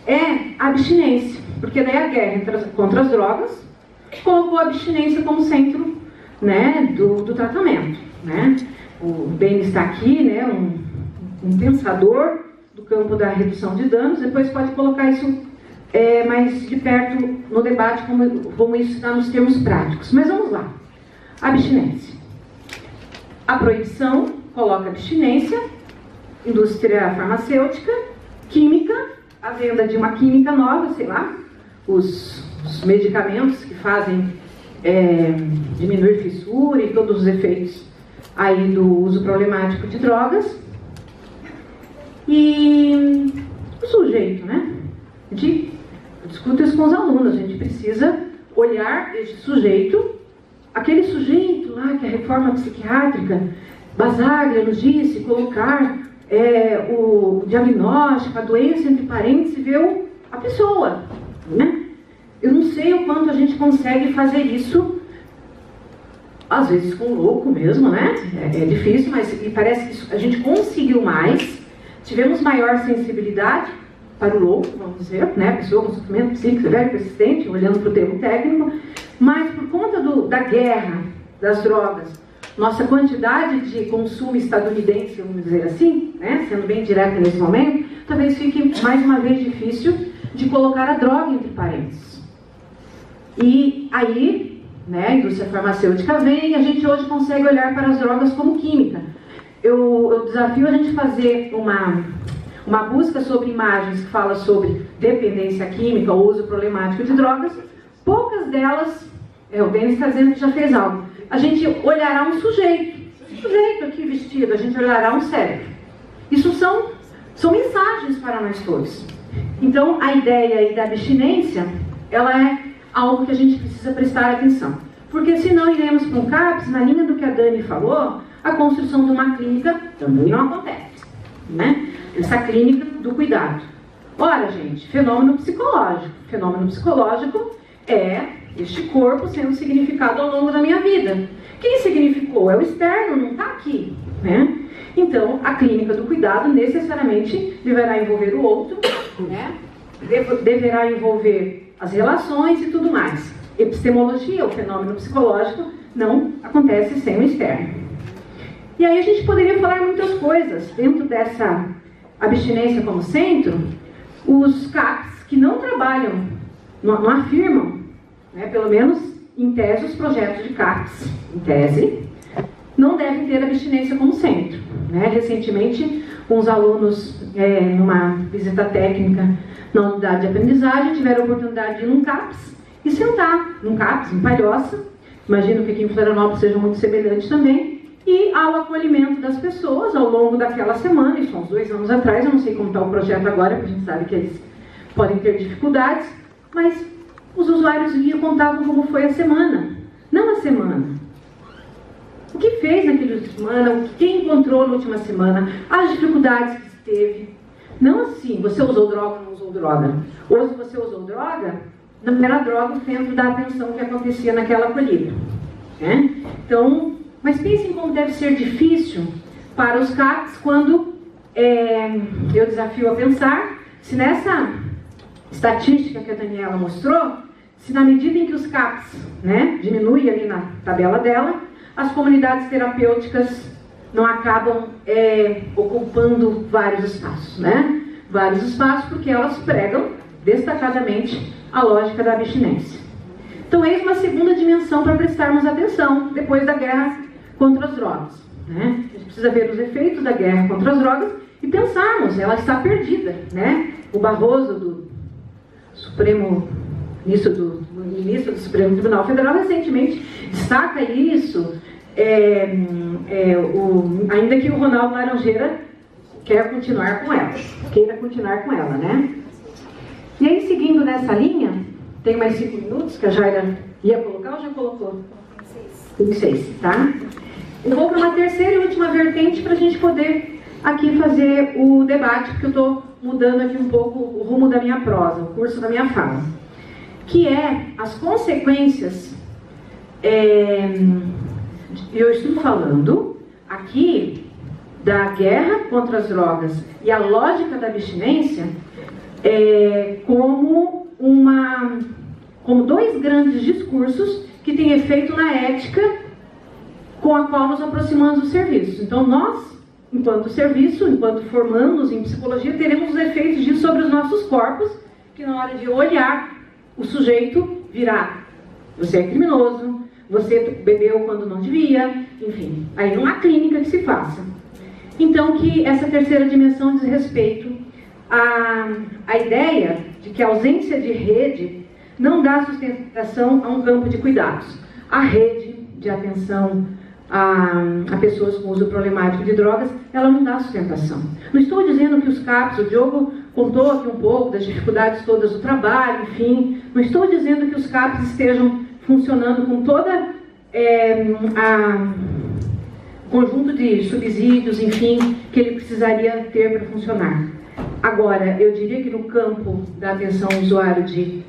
é a abstinência, porque daí a guerra contra as drogas colocou a abstinência como centro, né, do tratamento, né? O Ben está aqui, né, um pensador do campo da redução de danos. Depois pode colocar isso mais de perto no debate, como isso está nos termos práticos. Mas vamos lá. Abstinência. A proibição coloca abstinência, indústria farmacêutica, química, a venda de uma química nova, sei lá, os medicamentos que fazem diminuir fissura e todos os efeitos aí do uso problemático de drogas. E o sujeito, né? A gente discute isso com os alunos, a gente precisa olhar esse sujeito, aquele sujeito lá que a reforma psiquiátrica, Basaglia nos disse, colocar o diagnóstico, a doença entre parênteses e ver a pessoa, né? Eu não sei o quanto a gente consegue fazer isso, às vezes com louco mesmo, né? É difícil, mas me parece que a gente conseguiu mais, tivemos maior sensibilidade para o louco, vamos dizer, né? Pessoa com sofrimento psíquico severo e persistente, olhando para o termo técnico, mas por conta da guerra das drogas, nossa quantidade de consumo estadunidense, vamos dizer assim, né? Sendo bem direta nesse momento, talvez fique mais uma vez difícil de colocar a droga entre parênteses. E aí, né, a indústria farmacêutica vem e a gente hoje consegue olhar para as drogas como química. Eu desafio a gente fazer uma busca sobre imagens que fala sobre dependência química ou uso problemático de drogas. Poucas delas, o Denis está dizendo que já fez algo. A gente olhará um sujeito aqui vestido, a gente olhará um cérebro. Isso são mensagens para nós todos. Então, a ideia aí da abstinência, ela é algo que a gente precisa prestar atenção. Porque senão iremos para um CAPS, na linha do que a Dani falou, a construção de uma clínica também não acontece, né? Essa clínica do cuidado. Ora, gente, fenômeno psicológico. Fenômeno psicológico é este corpo sendo significado ao longo da minha vida. Quem significou? É o externo, não está aqui, né? Então, a clínica do cuidado necessariamente deverá envolver o outro, né? Deverá envolver as relações e tudo mais. Epistemologia, o fenômeno psicológico, não acontece sem o externo. E aí a gente poderia falar muitas coisas. Dentro dessa abstinência como centro, os CAPs que não trabalham, não afirmam, né, pelo menos em tese, os projetos de CAPs, em tese, não devem ter abstinência como centro, né? Recentemente, uns alunos, numa visita técnica na unidade de aprendizagem, tiveram a oportunidade de ir num CAPS e sentar num CAPS, em Palhoça, imagino que aqui em Florianópolis seja muito semelhante também, e ao acolhimento das pessoas ao longo daquela semana, isso há uns 2 anos atrás, eu não sei como está o projeto agora, porque a gente sabe que eles podem ter dificuldades, mas os usuários guia contavam como foi a semana, não a semana. O que fez naquela semana, o que encontrou na última semana, as dificuldades que teve. Não assim, você usou droga ou não usou droga. Ou se você usou droga, não era droga o centro da atenção que acontecia naquela acolhida, né? Então, mas pensem como deve ser difícil para os CAPs quando eu desafio a pensar se nessa estatística que a Daniela mostrou, se na medida em que os CAPs, né, diminui ali na tabela dela, as comunidades terapêuticas não acabam ocupando vários espaços, né? Vários espaços porque elas pregam destacadamente a lógica da abstinência. Então, eis uma segunda dimensão para prestarmos atenção depois da guerra contra as drogas, né? A gente precisa ver os efeitos da guerra contra as drogas e pensarmos, ela está perdida, né? O Barroso, do Supremo, ministro do Supremo Tribunal Federal, recentemente destaca isso, ainda que o Ronaldo Laranjeira queira continuar com ela, né? E aí, seguindo nessa linha, tem mais 5 minutos que a Jaira ia colocar ou já colocou? 6, tá? Eu vou para uma terceira e última vertente para a gente poder aqui fazer o debate, porque eu estou mudando aqui um pouco o rumo da minha prosa, o curso da minha fala, que é as consequências. Eu estou falando aqui da guerra contra as drogas e a lógica da abstinência como dois grandes discursos que têm efeito na ética com a qual nos aproximamos dos serviços. Então nós, enquanto serviço, enquanto formandos em psicologia, teremos os efeitos disso sobre os nossos corpos, que na hora de olhar o sujeito virá: você é criminoso, você bebeu quando não devia, enfim, aí não há clínica que se faça. Então que essa terceira dimensão diz respeito à ideia de que a ausência de rede não dá sustentação a um campo de cuidados. A rede de atenção a pessoas com uso problemático de drogas, ela não dá sustentação. Não estou dizendo que os CAPs, o Diogo contou aqui um pouco das dificuldades todas do trabalho, enfim, não estou dizendo que os CAPs estejam funcionando com toda conjunto de subsídios, enfim, que ele precisaria ter para funcionar. Agora, eu diria que no campo da atenção ao usuário de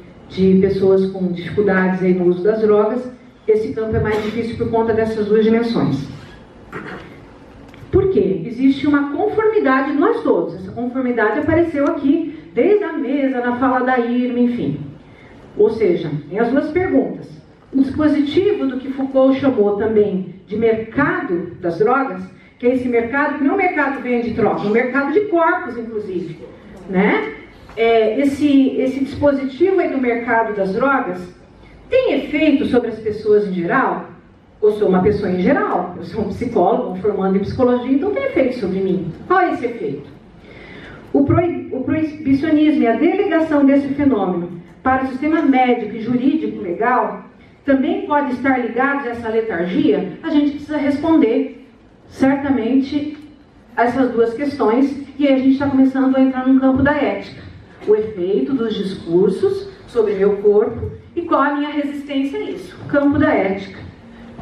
pessoas com dificuldades aí no uso das drogas, esse campo é mais difícil por conta dessas duas dimensões. Por quê? Existe uma conformidade de nós todos. Essa conformidade apareceu aqui desde a mesa, na fala da Irma, enfim. Ou seja, tem as duas perguntas. O dispositivo do que Foucault chamou também de mercado das drogas, que é esse mercado, que não é um mercado que vende troca, é um mercado de corpos, inclusive, né? Esse dispositivo aí do mercado das drogas tem efeito sobre as pessoas em geral? Eu sou uma pessoa em geral, eu sou um psicólogo, formando em psicologia, então tem efeito sobre mim. Qual é esse efeito? O proibicionismo e a delegação desse fenômeno para o sistema médico e jurídico legal também pode estar ligados a essa letargia? A gente precisa responder certamente a essas duas questões, e aí a gente está começando a entrar no campo da ética. O efeito dos discursos sobre meu corpo e qual a minha resistência a isso. O campo da ética.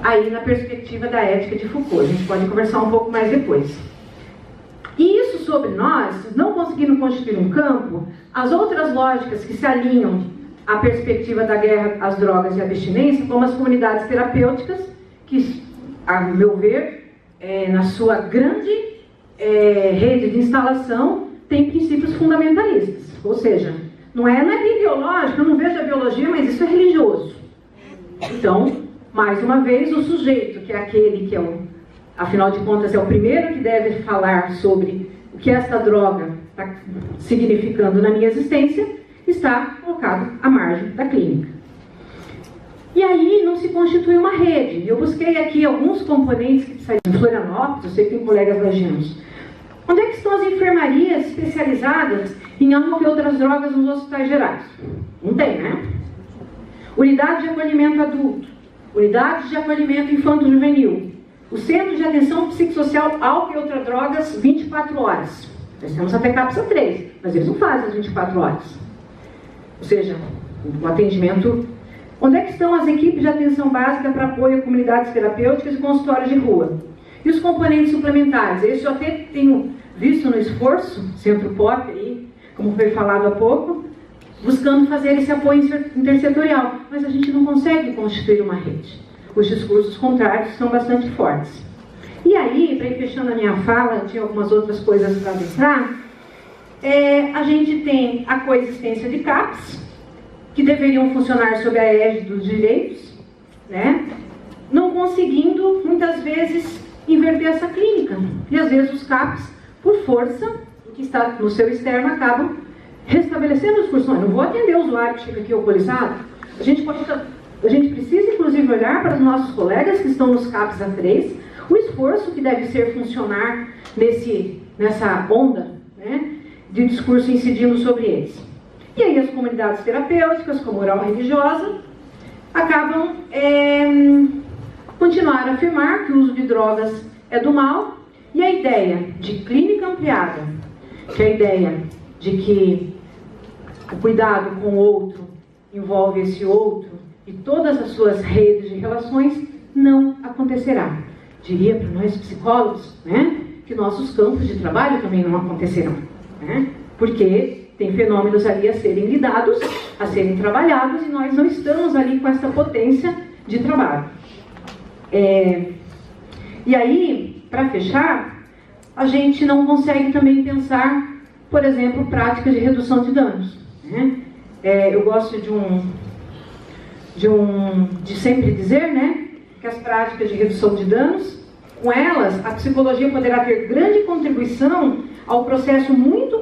Aí na perspectiva da ética de Foucault. A gente pode conversar um pouco mais depois. E isso sobre nós, não conseguindo constituir um campo, as outras lógicas que se alinham à perspectiva da guerra às drogas e à abstinência, como as comunidades terapêuticas, que, a meu ver, na sua grande rede de instalação, tem princípios fundamentalistas. Ou seja, não é biológico, eu não vejo a biologia, mas isso é religioso. Então, mais uma vez, o sujeito, que é aquele que afinal de contas, é o primeiro que deve falar sobre o que essa droga está significando na minha existência, está colocado à margem da clínica. E aí não se constitui uma rede. Eu busquei aqui alguns componentes que precisariam. Em Florianópolis, eu sei que tem colegas lagianos. Onde é que estão as enfermarias especializadas em álcool e outras drogas nos hospitais gerais? Não tem, né? Unidade de acolhimento adulto, unidade de acolhimento infanto-juvenil, o Centro de Atenção Psicossocial Álcool e Outras Drogas, 24 horas. Nós temos até CAPSA 3, mas eles não fazem as 24 horas. Ou seja, o atendimento... Onde é que estão as equipes de atenção básica para apoio a comunidades terapêuticas e consultórios de rua? E os componentes suplementares? Esse eu até tenho visto no esforço, Centro Pop, aí, como foi falado há pouco, buscando fazer esse apoio intersetorial. Mas a gente não consegue constituir uma rede. Os discursos contrários são bastante fortes. E aí, para ir fechando a minha fala, tinha algumas outras coisas para adentrar, a gente tem a coexistência de CAPs, que deveriam funcionar sob a égide dos direitos, né? Não conseguindo, muitas vezes, inverter essa clínica. E às vezes os CAPs, por força, o que está no seu externo, acabam restabelecendo os discursos. Não vou atender o usuário que chega aqui alcoolizado. A gente precisa, inclusive, olhar para os nossos colegas que estão nos CAPs A3, o esforço que deve ser funcionar nessa onda, né, de discurso incidindo sobre eles. E aí as comunidades terapêuticas, como oral religiosa, acabam continuar a afirmar que o uso de drogas é do mal, e a ideia de clínica ampliada, que é a ideia de que o cuidado com o outro envolve esse outro e todas as suas redes de relações, não acontecerá. Diria para nós psicólogos, né, que nossos campos de trabalho também não acontecerão, né, porque tem fenômenos ali a serem lidados, a serem trabalhados, e nós não estamos ali com essa potência de trabalho. E aí, para fechar, a gente não consegue também pensar por exemplo, práticas de redução de danos, né? Eu gosto de sempre dizer, né, que as práticas de redução de danos, com elas, a psicologia poderá ter grande contribuição ao processo muito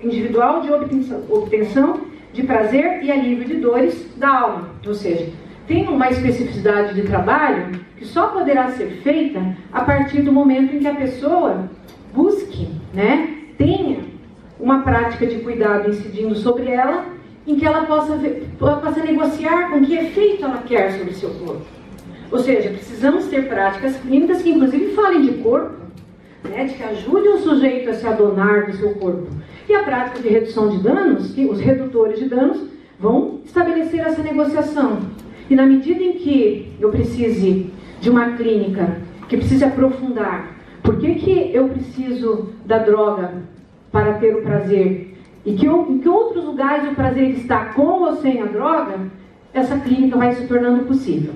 individual de obtenção de prazer e alívio de dores da alma. Ou seja, tem uma especificidade de trabalho que só poderá ser feita a partir do momento em que a pessoa busque, né, tenha uma prática de cuidado incidindo sobre ela, em que ela possa negociar com que efeito ela quer sobre o seu corpo. Ou seja, precisamos ter práticas clínicas que inclusive falem de corpo, né, de que ajudem o sujeito a se adonar do seu corpo. E a prática de redução de danos, que os redutores de danos vão estabelecer essa negociação. E na medida em que eu precise de uma clínica que precise aprofundar por que eu preciso da droga para ter o prazer e em que outros lugares o prazer está com ou sem a droga, essa clínica vai se tornando possível.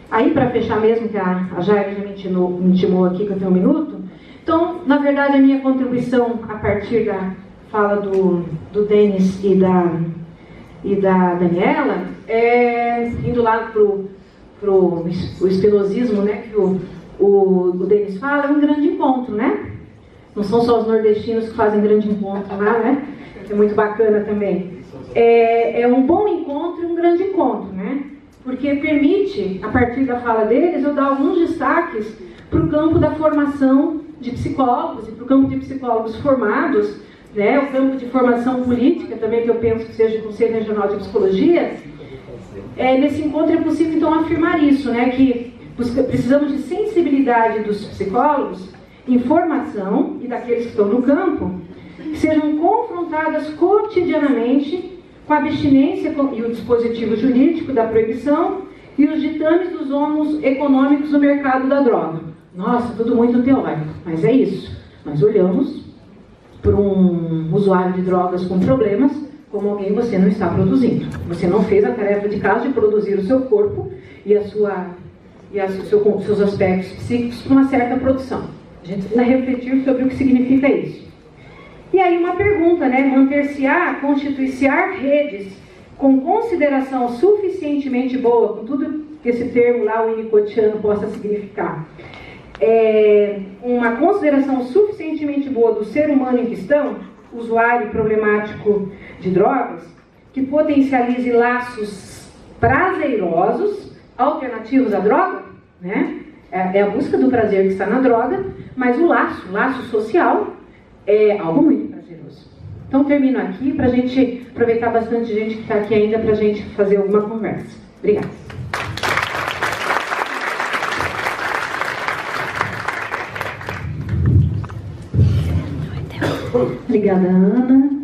Aí, para fechar mesmo, que a Jair já me intimou aqui, que eu tenho um minuto, então, na verdade, a minha contribuição a partir da fala do Denis e da Daniela, indo lá pro espinosismo, né, que o Denis fala, é um grande encontro, né? Não são só os nordestinos que fazem grande encontro lá, né? Que é muito bacana também. É um bom encontro e um grande encontro, né? Porque permite, a partir da fala deles, eu dar alguns destaques para o campo da formação de psicólogos e para o campo de psicólogos formados, né? O campo de formação política também, que eu penso que seja o Conselho Regional de Psicologia. Nesse encontro é possível, então, afirmar isso, né? Que precisamos de sensibilidade dos psicólogos, informação e daqueles que estão no campo, que sejam confrontadas cotidianamente com a abstinência e o dispositivo jurídico da proibição e os ditames dos ônus econômicos do mercado da droga. Nossa, tudo muito teórico, mas é isso. Nós olhamos para um usuário de drogas com problemas como alguém você não está produzindo. Você não fez a tarefa de casa de produzir o seu corpo e seus aspectos psíquicos para uma certa produção. A gente precisa refletir sobre o que significa isso. E aí uma pergunta, né? Manter-se-á, constituir-se-á redes com consideração suficientemente boa, com tudo que esse termo lá, o winnicottiano, possa significar. Uma consideração suficientemente boa do ser humano em questão, usuário problemático de drogas, que potencialize laços prazerosos, alternativos à droga, né? É a busca do prazer que está na droga, mas o laço social, é algo muito prazeroso. Então, termino aqui para a gente aproveitar bastante gente que está aqui ainda para a gente fazer alguma conversa. Obrigada. Obrigada, Ana.